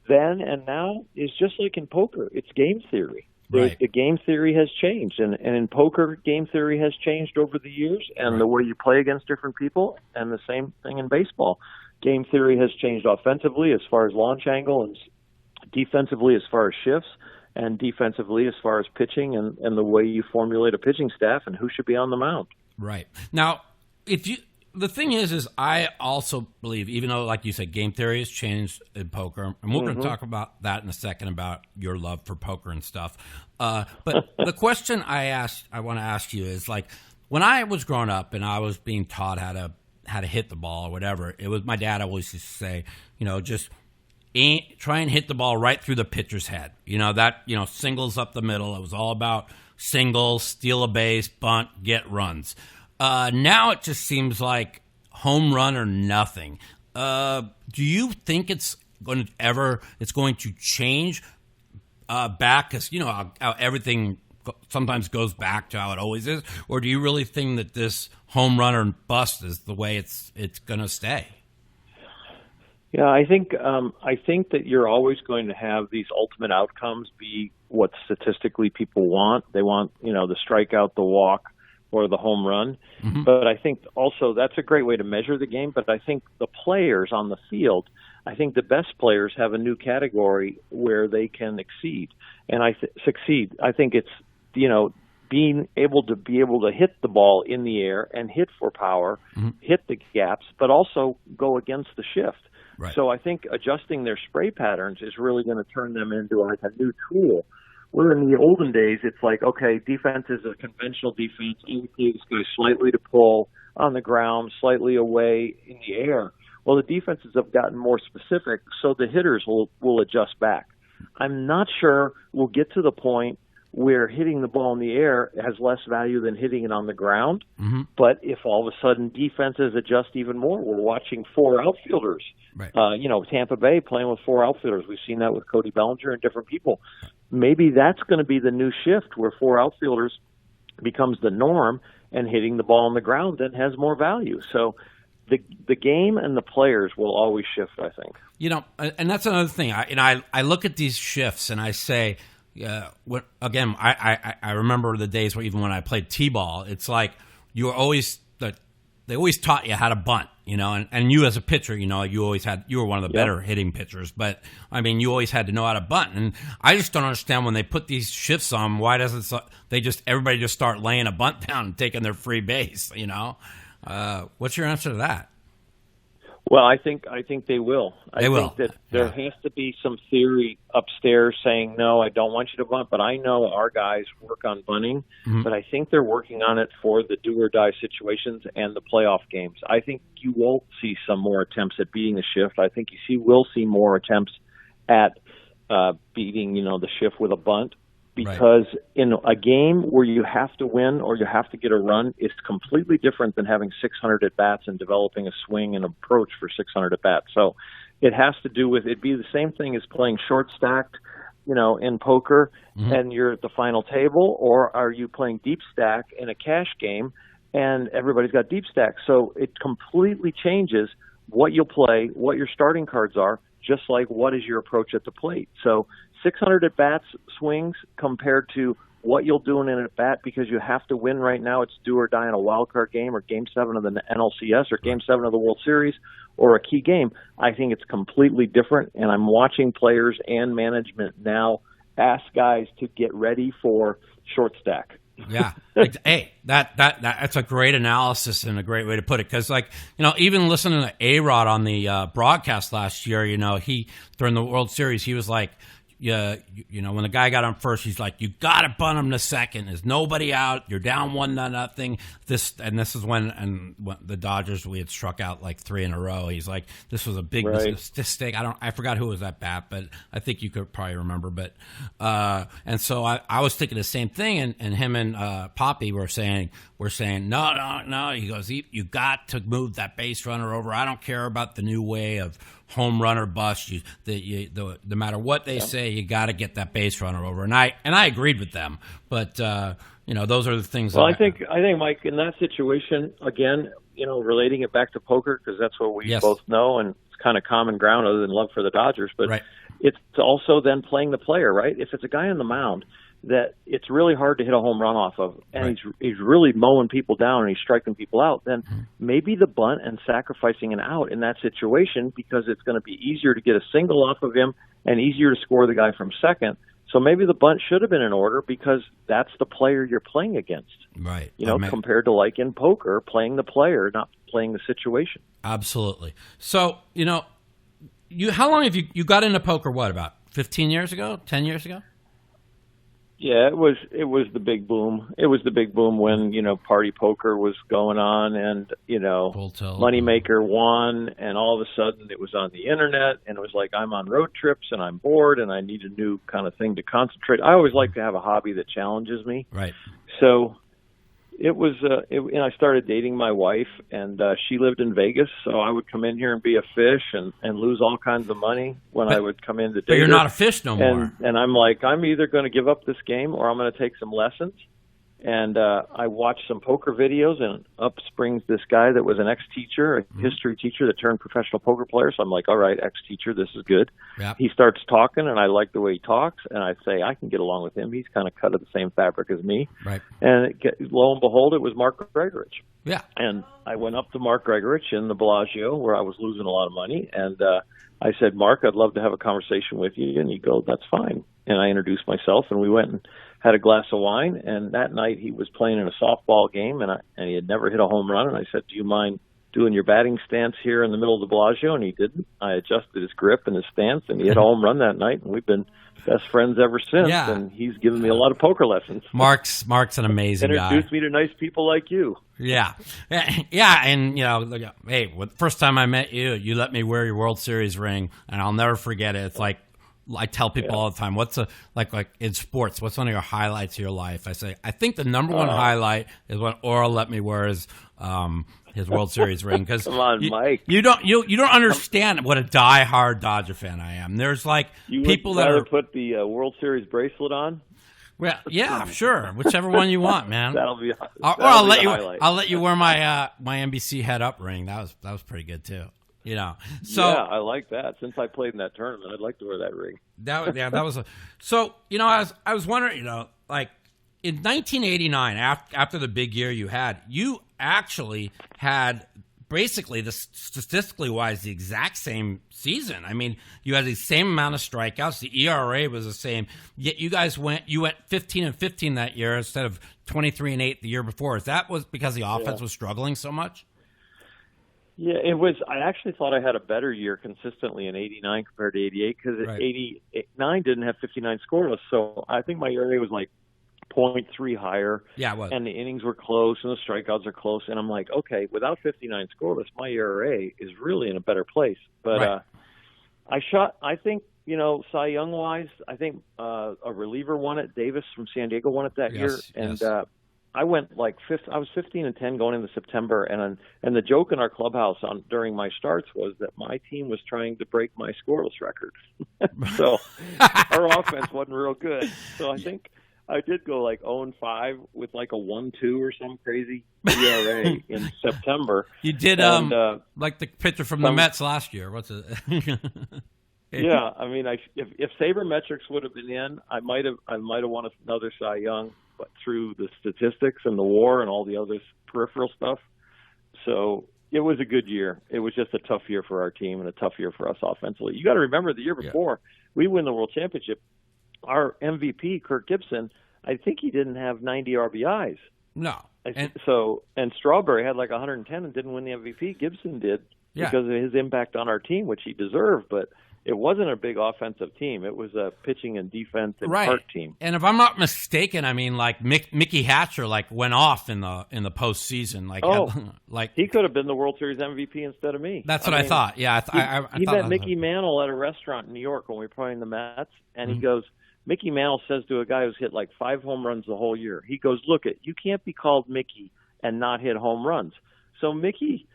then and now is just like in poker. It's game theory. Right. The game theory has changed, and in poker, game theory has changed over the years, and the way you play against different people, and the same thing in baseball. Game theory has changed offensively as far as launch angle, and defensively as far as shifts, and defensively as far as pitching, and the way you formulate a pitching staff and who should be on the mound. Right. Now, the thing is I also believe, even though, like you said, game theory has changed in poker, and we're going to talk about that in a second, about your love for poker and stuff. But the question I want to ask you is, like, when I was growing up and I was being taught how to hit the ball or whatever, it was my dad always used to say, just try and hit the ball right through the pitcher's head. Singles up the middle. It was all about singles, steal a base, bunt, get runs. Now it just seems like home run or nothing. Do you think it's going to change back? Because how everything sometimes goes back to how it always is, or do you really think that this home run or bust is the way it's going to stay? Yeah, I think that you're always going to have these ultimate outcomes be what statistically people want. They want the strikeout, the walk, or the home run. But I think also that's a great way to measure the game. But I think the players on the field, I think the best players have a new category where they can succeed. I think it's, being able to hit the ball in the air and hit for power, hit the gaps, but also go against the shift. Right. So I think adjusting their spray patterns is really going to turn them into like a new tool. Where in the olden days, it's like, okay, defense is a conventional defense. This goes slightly to pull on the ground, slightly away in the air. Well, the defenses have gotten more specific, so the hitters will adjust back. I'm not sure we'll get to the point where hitting the ball in the air has less value than hitting it on the ground. But if all of a sudden defenses adjust even more, we're watching 4 outfielders. Right. Tampa Bay playing with 4 outfielders. We've seen that with Cody Bellinger and different people. Maybe that's going to be the new shift where 4 outfielders becomes the norm, and hitting the ball on the ground then has more value. So the game and the players will always shift, I think. And that's another thing. I look at these shifts and I say, I remember the days where even when I played t-ball, it's like they always taught you how to bunt, and you as a pitcher, you were one of the better hitting pitchers, but I mean, you always had to know how to bunt. And I just don't understand when they put these shifts on, why doesn't everybody just start laying a bunt down and taking their free base, What's your answer to that? Well, I think they will. I think that there has to be some theory upstairs saying, no, I don't want you to bunt, but I know our guys work on bunting, but I think they're working on it for the do-or-die situations and the playoff games. I think you will see some more attempts at beating the shift. I think we'll see more attempts at beating, the shift with a bunt. Because in a game where you have to win or you have to get a run, it's completely different than having 600 at-bats and developing a swing and approach for 600 at-bats. So it has to do with, it'd be the same thing as playing short stacked, in poker, and you're at the final table, or are you playing deep stack in a cash game and everybody's got deep stack. So it completely changes what you'll play, what your starting cards are, just like what is your approach at the plate. So 600 at-bats swings compared to what you'll do in an at-bat because you have to win right now. It's do or die in a wild card game or Game 7 of the NLCS or Game 7 of the World Series or a key game. I think it's completely different, and I'm watching players and management now ask guys to get ready for short stack. Yeah. Hey, that's a great analysis and a great way to put it. Because, even listening to A-Rod on the broadcast last year, he during the World Series, he was like, when the guy got on first, he's like, you got to bunt him to second. There's nobody out. You're down 1-0. This is when the Dodgers, we had struck out like 3 in a row. He's like, this was a big mistake. I forgot who was at bat, but I think you could probably remember. But and so I was thinking the same thing, and him and Poppy were saying no. He goes, you got to move that base runner over. I don't care about the new way of home run or bust. No matter what they say, you got to get that base runner over. And I agreed with them. But those are the things. Well, I think Mike, in that situation, again, relating it back to poker because that's what we both know, and it's kind of common ground other than love for the Dodgers. But it's also then playing the player, right? If it's a guy on the mound that it's really hard to hit a home run off of, and he's really mowing people down and he's striking people out, then maybe the bunt and sacrificing an out in that situation, because it's going to be easier to get a single off of him and easier to score the guy from second. So maybe the bunt should have been in order because that's the player you're playing against. Right. Compared to like in poker, playing the player, not playing the situation. Absolutely. So, how long have you got into poker, about 15 years ago, 10 years ago? Yeah, it was the big boom. It was the big boom when, party poker was going on and, Moneymaker won, and all of a sudden it was on the internet, and it was like, I'm on road trips and I'm bored and I need a new kind of thing to concentrate. I always like to have a hobby that challenges me. Right. So it was, and I started dating my wife, and she lived in Vegas, so I would come in here and be a fish and lose all kinds of money when I would come in to date. But you're not a fish no more. And I'm like, I'm either going to give up this game or I'm going to take some lessons. And I watched some poker videos, and up springs this guy that was an ex-teacher, a history teacher that turned professional poker player. So I'm like, all right, ex-teacher, this is good. Yep. He starts talking, and I like the way he talks, and I say, I can get along with him. He's kind of cut of the same fabric as me. Right. And lo and behold, it was Mark Gregorich. Yeah. And I went up to Mark Gregorich in the Bellagio where I was losing a lot of money, and I said, Mark, I'd love to have a conversation with you. And he goes, that's fine. And I introduced myself, and we went and had a glass of wine. And that night he was playing in a softball game, and he had never hit a home run. And I said, do you mind doing your batting stance here in the middle of the Bellagio? And he didn't. I adjusted his grip and his stance, and he hit a home run that night. And we've been best friends ever since. Yeah. And he's given me a lot of poker lessons. Mark's an amazing guy. Introduced me to nice people like you. Yeah. Yeah. And, hey, first time I met you, you let me wear your World Series ring, and I'll never forget it. It's like, I tell people all the time, what's like in sports, what's one of your highlights of your life? I say, I think the number one highlight is when Orel let me wear his World Series ring. Because come on, Mike, you don't understand what a diehard Dodger fan I am. There's like people that are put the World Series bracelet on. Well, yeah, sure, whichever one you want, man. That'll be. I'll let you wear my NBC head up ring. That was pretty good too. So yeah, I like that. Since I played in that tournament, I'd like to wear that ring. That was so. I was wondering, like in 1989, after the big year you actually had basically statistically wise the exact same season. I mean, you had the same amount of strikeouts. The ERA was the same. Yet you guys went 15-15 that year instead of 23-8 the year before. That was because the offense was struggling so much. Yeah, it was. I actually thought I had a better year consistently in '89 compared to '88 because '89 didn't have 59 scoreless. So I think my ERA was like 0.3 higher. Yeah, it was. And the innings were close and the strikeouts are close. And I'm like, okay, without 59 scoreless, my ERA is really in a better place. But I think, Cy Young wise, I think a reliever won it. Davis from San Diego won it that year. And I went like I was 15-10 going into September, and the joke in our clubhouse during my starts was that my team was trying to break my scoreless record. So our offense wasn't real good. So I think I did go like 0-5 with like a 1-2 or some crazy ERA in September. You did like the pitcher from the Mets last year. What's it? Yeah, I mean, if sabermetrics would have been in, I might have won another Cy Young, but through the statistics and the WAR and all the other peripheral stuff. So it was a good year. It was just a tough year for our team and a tough year for us offensively. You got to remember the year before we win the World Championship, our MVP, Kirk Gibson, I think he didn't have 90 RBIs. No. And Strawberry had like 110 and didn't win the MVP. Gibson did because of his impact on our team, which he deserved, but it wasn't a big offensive team. It was a pitching and defense and park team. And if I'm not mistaken, I mean, like Mickey Hatcher went off in the postseason. He could have been the World Series MVP instead of me. That's what I thought. Yeah, he met Mickey Mantle at a restaurant in New York when we were playing the Mets, and he goes, Mickey Mantle says to a guy who's hit like 5 home runs the whole year, he goes, "Look, you can't be called Mickey and not hit home runs." So Mickey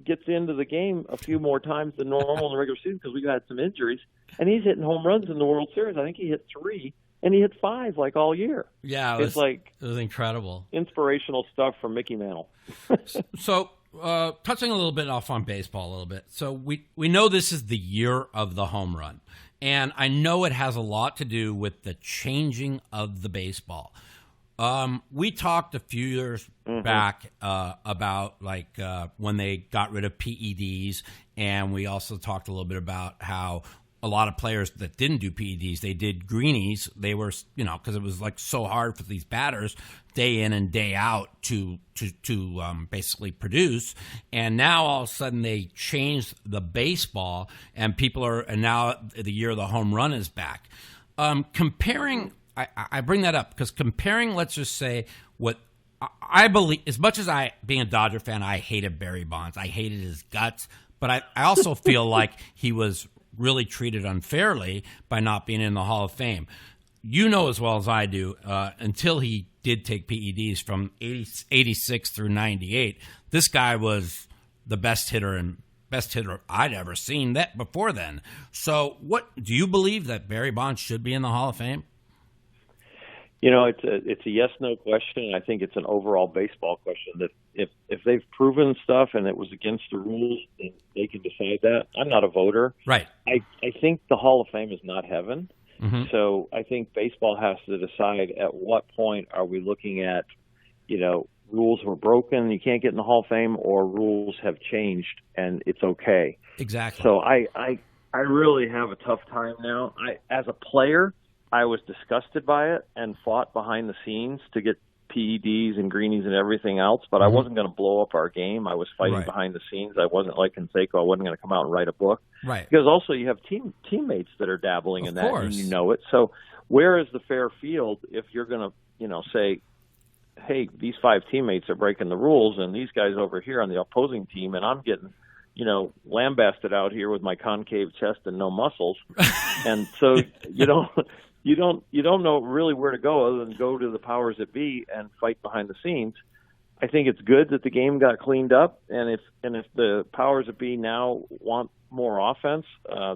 gets into the game a few more times than normal in the regular season because we had some injuries, and he's hitting home runs in the World Series. I think he hit 3, and he hit 5 like all year. Yeah, it was incredible. Inspirational stuff from Mickey Mantle. So, touching a little bit off on baseball a little bit. So we know this is the year of the home run, and I know it has a lot to do with the changing of the baseball. We talked a few years back about when they got rid of PEDs, and we also talked a little bit about how a lot of players that didn't do PEDs, they did greenies. They were, because it was so hard for these batters day in and day out to basically produce. And now all of a sudden they changed the baseball, and and now the year of the home run is back. Comparing. I bring that up because comparing, let's just say, what I believe, as much as being a Dodger fan, I hated Barry Bonds. I hated his guts, but I also feel like he was really treated unfairly by not being in the Hall of Fame. You know as well as I do, until he did take PEDs from 86 through 98, this guy was the best hitter I'd ever seen that before then. So what do you believe that Barry Bonds should be in the Hall of Fame? It's a yes/no question. I think it's an overall baseball question that if they've proven stuff and it was against the rules, then they can decide that. I'm not a voter. Right. I think the Hall of Fame is not heaven. Mm-hmm. So I think baseball has to decide at what point are we looking at, rules were broken, you can't get in the Hall of Fame, or rules have changed and it's okay. Exactly. So I really have a tough time now. As a player, I was disgusted by it and fought behind the scenes to get PEDs and greenies and everything else, but I wasn't going to blow up our game. I was fighting behind the scenes. I wasn't like Canseco. I wasn't going to come out and write a book. Right. Because also you have teammates that are dabbling in that, and you know it. So where is the fair field if you're going to, say, hey, these 5 teammates are breaking the rules, and these guys over here on the opposing team, and I'm getting lambasted out here with my concave chest and no muscles. And so you don't know really where to go other than go to the powers that be and fight behind the scenes. I think it's good that the game got cleaned up, and if the powers that be now want more offense,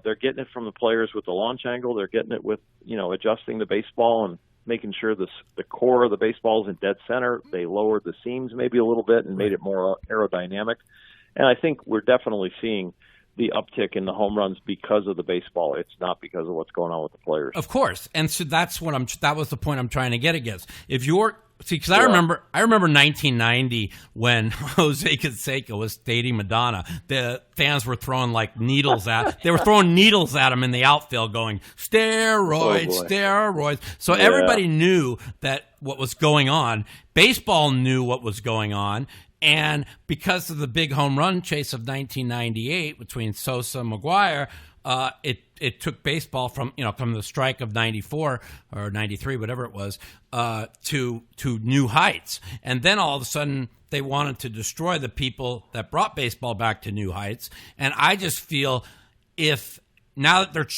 they're getting it from the players with the launch angle. They're getting it with adjusting the baseball and making sure the core of the baseball is in dead center. They lowered the seams maybe a little bit and made it more aerodynamic. And I think we're definitely seeing the uptick in the home runs because of the baseball. It's not because of what's going on with the players. Of course. And so that was the point I'm trying to get against. Because I remember 1990 when Jose Canseco was dating Madonna. The fans were throwing needles at him in the outfield, going steroids, steroids. So everybody knew that what was going on. Baseball knew what was going on. And because of the big home run chase of 1998 between Sosa and McGuire, it took baseball from the strike of 94 or 93, whatever it was, to new heights. And then all of a sudden they wanted to destroy the people that brought baseball back to new heights. And I just feel if now that they've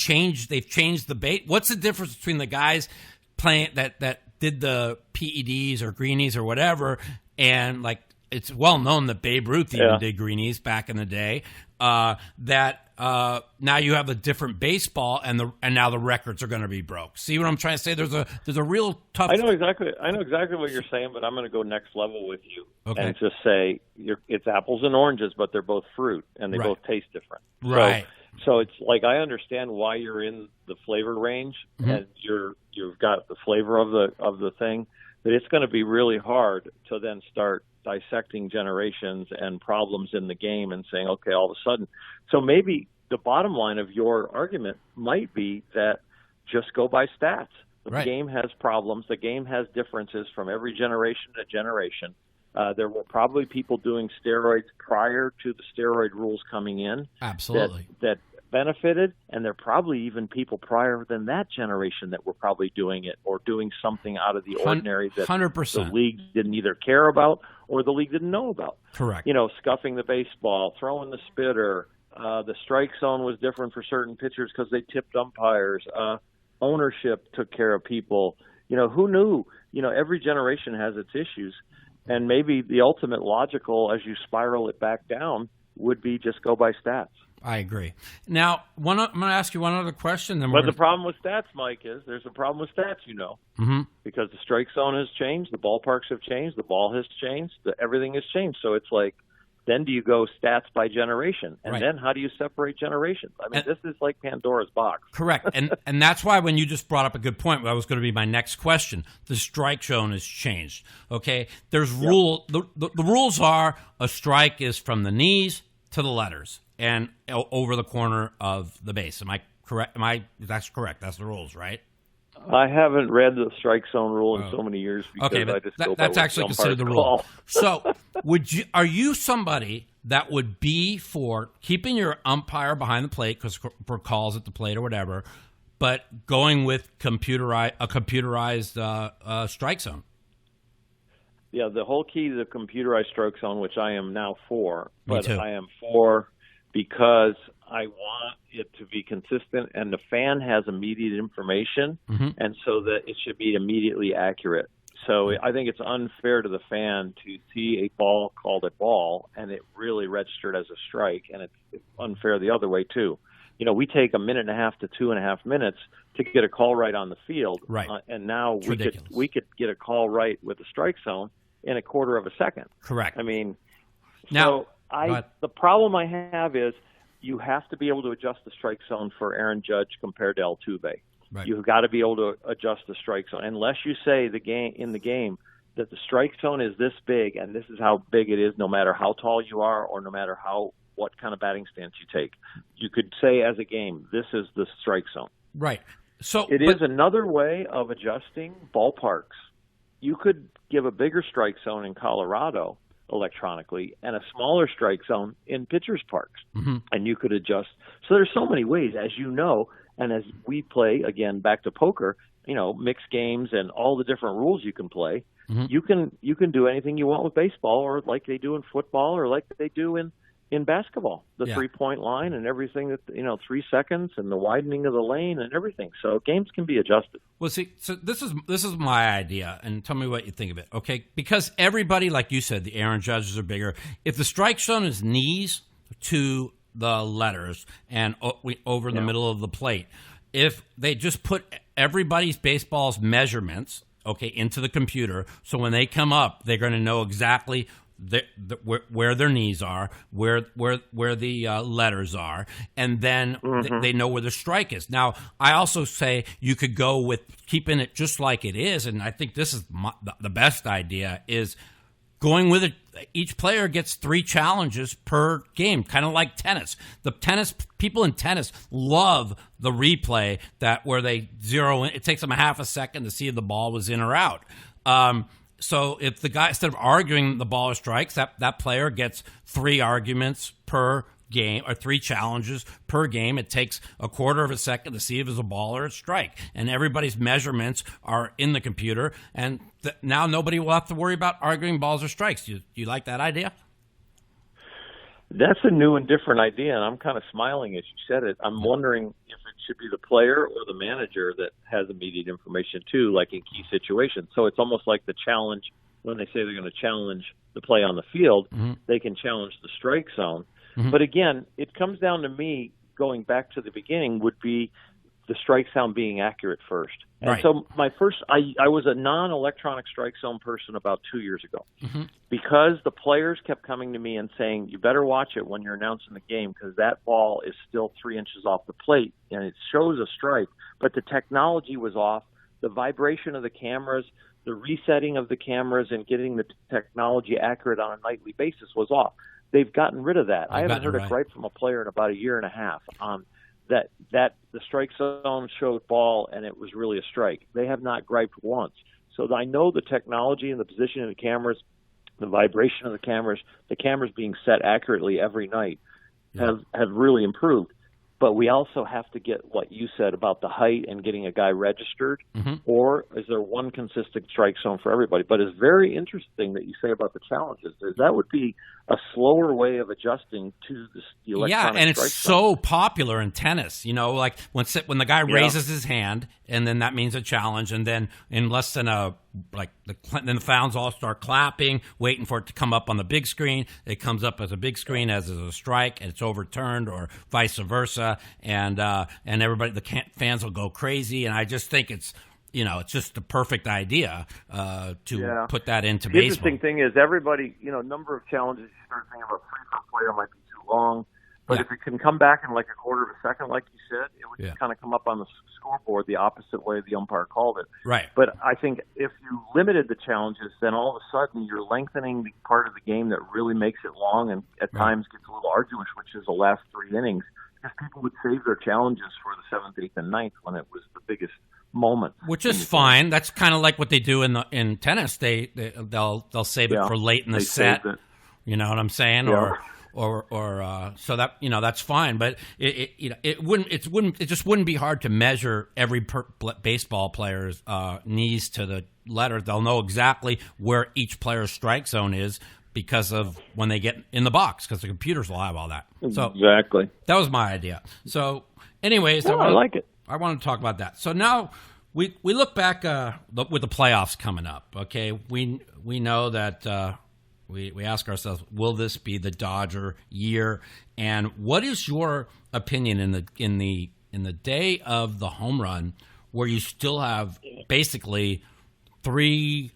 changed the bait, what's the difference between the guys playing that did the PEDs or greenies or whatever, and it's well known that Babe Ruth even did greenies back in the day. Now you have a different baseball, and now the records are going to be broke. See what I'm trying to say? There's a real tough. I know exactly what you're saying, but I'm going to go next level with you and just say it's apples and oranges, but they're both fruit and they both taste different. Right. So it's like I understand why you're in the flavor range and you've got the flavor of the thing, but it's going to be really hard to then start dissecting generations and problems in the game and saying, okay, all of a sudden. So maybe the bottom line of your argument might be that just go by stats. The game has problems. The game has differences from every generation to generation. There were probably people doing steroids prior to the steroid rules coming in. Absolutely. That benefited, and there are probably even people prior than that generation that were probably doing it or doing something out of the ordinary that 100%. the league didn't either care about or the league didn't know about. Correct. Scuffing the baseball, throwing the spitter. The strike zone was different for certain pitchers because they tipped umpires. Ownership took care of people. Who knew? Every generation has its issues. And maybe the ultimate logical, as you spiral it back down, would be just go by stats. I agree. Now, I'm going to ask you one other question. But the problem with stats, Mike, is there's a problem with stats, because the strike zone has changed, the ballparks have changed, the ball has changed, everything has changed. So it's like, then do you go stats by generation? And then how do you separate generations? I mean, this is like Pandora's box. Correct. And that's why when you just brought up a good point, that was going to be my next question. The strike zone has changed. Okay? There's rule. The rules are a strike is from the knees to the letters and over the corner of the base. Am I correct? That's correct. That's the rules, right? I haven't read the strike zone rule in so many years because I just go by that's actually considered the rule. So, are you somebody that would be for keeping your umpire behind the plate because for calls at the plate or whatever, but going with a computerized strike zone? Yeah, the whole key to the computerized strike zone, which I am now for, but Me too. I am for because I want it to be consistent, and the fan has immediate information, and so that it should be immediately accurate. So I think it's unfair to the fan to see a ball called a ball, and it really registered as a strike, and it's unfair the other way, too. We take 1.5 to 2.5 minutes to get a call right on the field, and now we could get a call right with the strike zone in 1/4 of a second. Correct. I mean, now, the problem I have is you have to be able to adjust the strike zone for Aaron Judge compared to Altuve. Right. You've got to be able to adjust the strike zone. Unless you say in the game that the strike zone is this big and this is how big it is no matter how tall you are or no matter what kind of batting stance you take. You could say as a game, this is the strike zone. Right. So it is another way of adjusting ballparks. You could give a bigger strike zone in Colorado electronically and a smaller strike zone in pitchers' parks, and you could adjust. So there's so many ways, as you know, and as we play, again, back to poker, mixed games and all the different rules you can play. You can do anything you want with baseball, or like they do in football, or like they do in basketball, the 3-point line and everything that 3 seconds and the widening of the lane and everything. So games can be adjusted. Well, see, so this is my idea, and tell me what you think of it, okay? Because everybody, like you said, the Aaron Judges are bigger. If the strike zone is knees to the letters and over the middle of the plate, if they just put everybody's baseball's measurements, into the computer, so when they come up, they're going to know exactly where their knees are, where the letters are, and then they know where the strike is. Now, I also say you could go with keeping it just like it is, and I think this is the best idea, is going with it. Each player gets 3 challenges per game, kind of like tennis. The people in tennis love the replay where they zero in. It takes them a half a second to see if the ball was in or out. So if the guy, instead of arguing the ball or strikes, that player gets 3 arguments per game or 3 challenges per game. It takes a 1/4 of a second to see if it's a ball or a strike. And everybody's measurements are in the computer. And now nobody will have to worry about arguing balls or strikes. Do you like that idea? That's a new and different idea, and I'm kind of smiling as you said it. I'm wondering if it should be the player or the manager that has immediate information too, like in key situations. So it's almost like the challenge when they say they're going to challenge the play on the field, they can challenge the strike zone. But again, it comes down to me, going back to the beginning, would be the strike sound being accurate first. And right. so I was a non-electronic strike zone person about 2 years ago because the players kept coming to me and saying, you better watch it when you're announcing the game because that ball is still 3 inches off the plate and it shows a strike, but the technology was off. The vibration of the cameras, the resetting of the cameras and getting the technology accurate on a nightly basis was off. They've gotten rid of that. I haven't heard a gripe from a player in about a year and a half on that the strike zone showed ball and it was really a strike. They have not griped once. So I know the technology and the position of the cameras, the vibration of the cameras being set accurately every night have really improved. But we also have to get what you said about the height and getting a guy registered, or is there one consistent strike zone for everybody? But it's very interesting that you say about the challenges. That would be a slower way of adjusting to the electronic Yeah, and it's strike so zone. popular in tennis. Like when the guy raises his hand, and then that means a challenge, and then in less than then the fans all start clapping, waiting for it to come up on the big screen. It comes up as a big screen as a strike, and it's overturned, or vice versa, and everybody, the fans will go crazy. And I just think it's just the perfect idea to put that into baseball. The interesting thing is everybody, number of challenges you start thinking about free per player might be too long. But if it can come back in like a quarter of a second, like you said, it would just kind of come up on the scoreboard the opposite way the umpire called it. Right. But I think if you limited the challenges, then all of a sudden you're lengthening the part of the game that really makes it long and at times gets a little arduous, which is the last 3 innings. Because people would save their challenges for the 7th, 8th, and 9th when it was the biggest moment. Which is fine. That's kind of like what they do in tennis. They'll save it for late in the set. You know what I'm saying? Yeah. Or so that that's fine, but it just wouldn't be hard to measure every baseball player's knees to the letter. They'll know exactly where each player's strike zone is because of when they get in the box, because the computers will have all that. So exactly, that was my idea. So, anyways, I like it. I want to talk about that. So now we look back with the playoffs coming up. Okay, we know that. We ask ourselves, will this be the Dodger year? And what is your opinion in the day of the home run, where you still have basically 3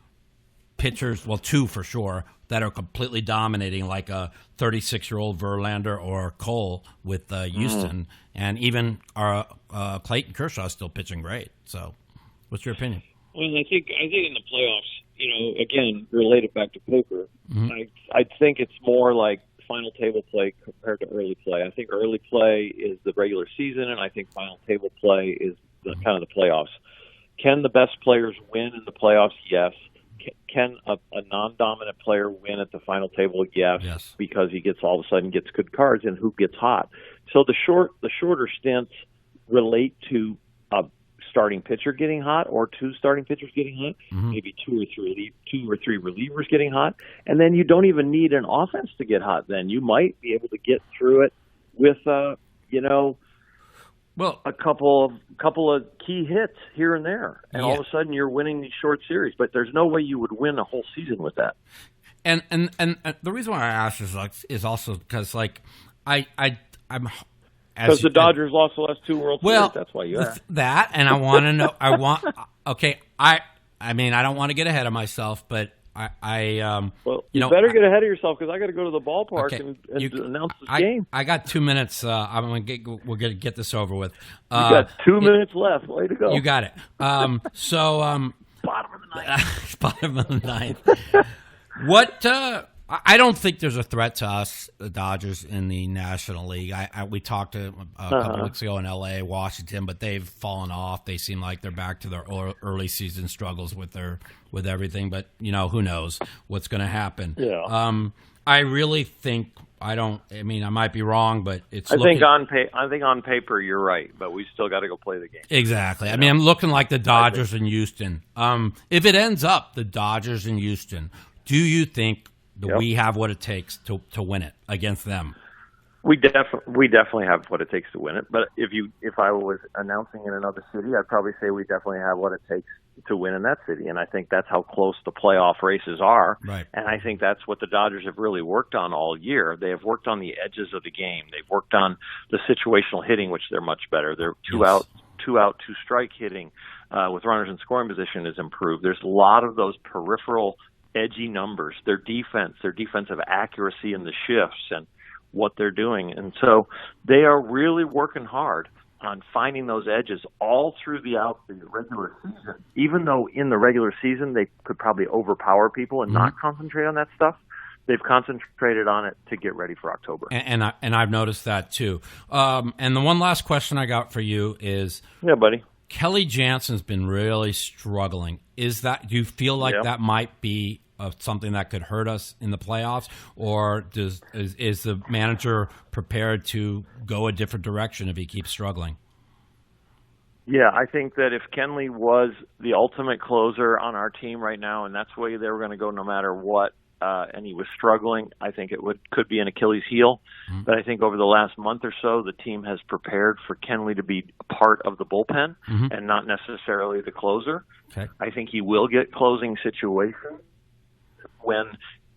pitchers, well, 2 for sure, that are completely dominating, like a 36-year-old Verlander or Cole with Houston, and even our Clayton Kershaw is still pitching great. So, what's your opinion? Well, I think in the playoffs, again, related back to poker, I think it's more like final table play compared to early play. I think early play is the regular season, and I think final table play is kind of the playoffs. Can the best players win in the playoffs? Yes. Can a non-dominant player win at the final table? Yes. Because he all of a sudden gets good cards, and who gets hot. So the shorter stints relate to starting pitcher getting hot, or 2 starting pitchers getting hot, maybe 2 or 3 relievers getting hot, and then you don't even need an offense to get hot. Then you might be able to get through it with a couple of key hits here and there, and all of a sudden you're winning these short series. But there's no way you would win a whole season with that. And the reason why I ask is also because I'm. Because the Dodgers lost the last 2 World Series, that's why you asked. That, and I want to know. I mean, I don't want to get ahead of myself, but you better get ahead of yourself, because I got to go to the ballpark and announce this game. I got 2 minutes. We're going to get this over with. You got 2 minutes left. Way to go. You got it. Bottom of the ninth. Bottom of the ninth. What? I don't think there's a threat to us, the Dodgers, in the National League. We talked a couple weeks ago in L.A., Washington, but they've fallen off. They seem like they're back to their early season struggles with everything. But who knows what's going to happen? Yeah. I really think I might be wrong, but it's. I think on paper you're right, but we still got to go play the game. Exactly. I'm looking like the Dodgers in Houston. If it ends up the Dodgers in Houston, do you think? We have what it takes to win it against them? We definitely have what it takes to win it. But if I was announcing in another city, I'd probably say we definitely have what it takes to win in that city. And I think that's how close the playoff races are. Right. And I think that's what the Dodgers have really worked on all year. They have worked on the edges of the game. They've worked on the situational hitting, which they're much better. They're 2 out 2-out, 2-strike hitting with runners in scoring position is improved. There's a lot of those peripheral edgy numbers, their defensive accuracy in the shifts and what they're doing. And so they are really working hard on finding those edges all throughout the regular season. Even though in the regular season they could probably overpower people and not concentrate on that stuff, they've concentrated on it to get ready for October. And I've noticed that too. And the one last question I got for you is, yeah, buddy. Kelly Jansen's been really struggling. Do you feel like that might be something that could hurt us in the playoffs, or is the manager prepared to go a different direction if he keeps struggling? Yeah, I think that if Kenley was the ultimate closer on our team right now, and that's the way they were going to go no matter what, and he was struggling, I think it could be an Achilles heel. Mm-hmm. But I think over the last month or so, the team has prepared for Kenley to be a part of the bullpen and not necessarily the closer. Okay. I think he will get closing situations when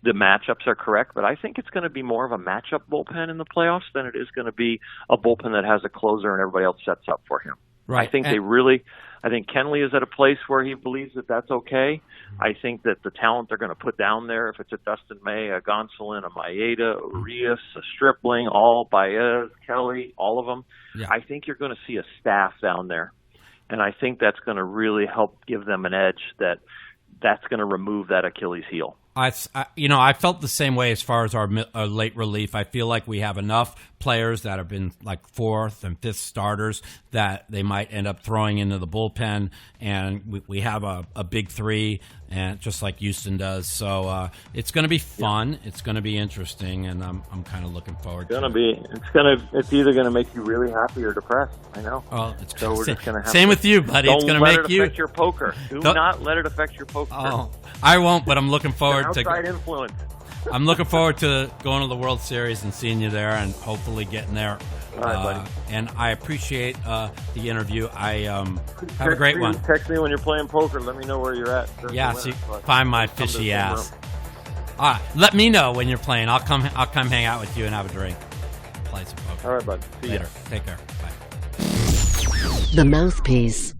the matchups are correct, but I think it's going to be more of a matchup bullpen in the playoffs than it is going to be a bullpen that has a closer and everybody else sets up for him. Right. I think I think Kenley is at a place where he believes that that's okay. I think that the talent they're going to put down there, if it's a Dustin May, a Gonsolin, a Maeda, a Urias, a Stripling, all Baez, Kelly, all of them, I think you're going to see a staff down there. And I think that's going to really help give them an edge that's going to remove that Achilles heel. I felt the same way as far as our late relief. I feel like we have enough players that have been like 4th and 5th starters that they might end up throwing into the bullpen, and we have a big 3, and just like Houston does. So it's going to be fun. It's going to be interesting, and I'm kind of looking forward to it. It's either going to make you really happy or depressed. I know. Oh, so we're just going to have same with you, buddy. It's going to make you. Don't let it affect your poker. Do not let it affect your poker. Oh, I won't, but I'm looking forward outside influence. I'm looking forward to going to the World Series and seeing you there, and hopefully getting there. All right, buddy. And I appreciate the interview. I have a great one. Text me when you're playing poker. Let me know where you're at. Yeah, so find my fishy ass. All right, let me know when you're playing. I'll come hang out with you and have a drink. Play some poker. All right, bud. See you later. Take care. Bye. The Mouthpiece.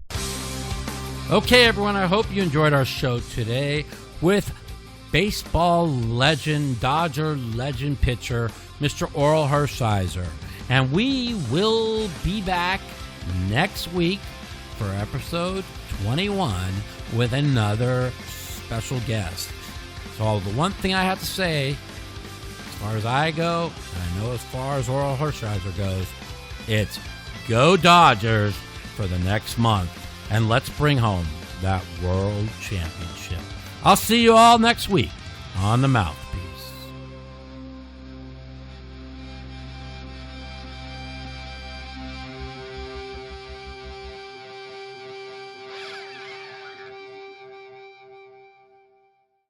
Okay, everyone. I hope you enjoyed our show today with baseball legend, Dodger legend pitcher, Mr. Orel Hershiser. And we will be back next week for episode 21 with another special guest. So the one thing I have to say, as far as I go, and I know as far as Orel Hershiser goes, it's go Dodgers for the next month. And let's bring home that World Championship. I'll see you all next week on the Mouthpiece.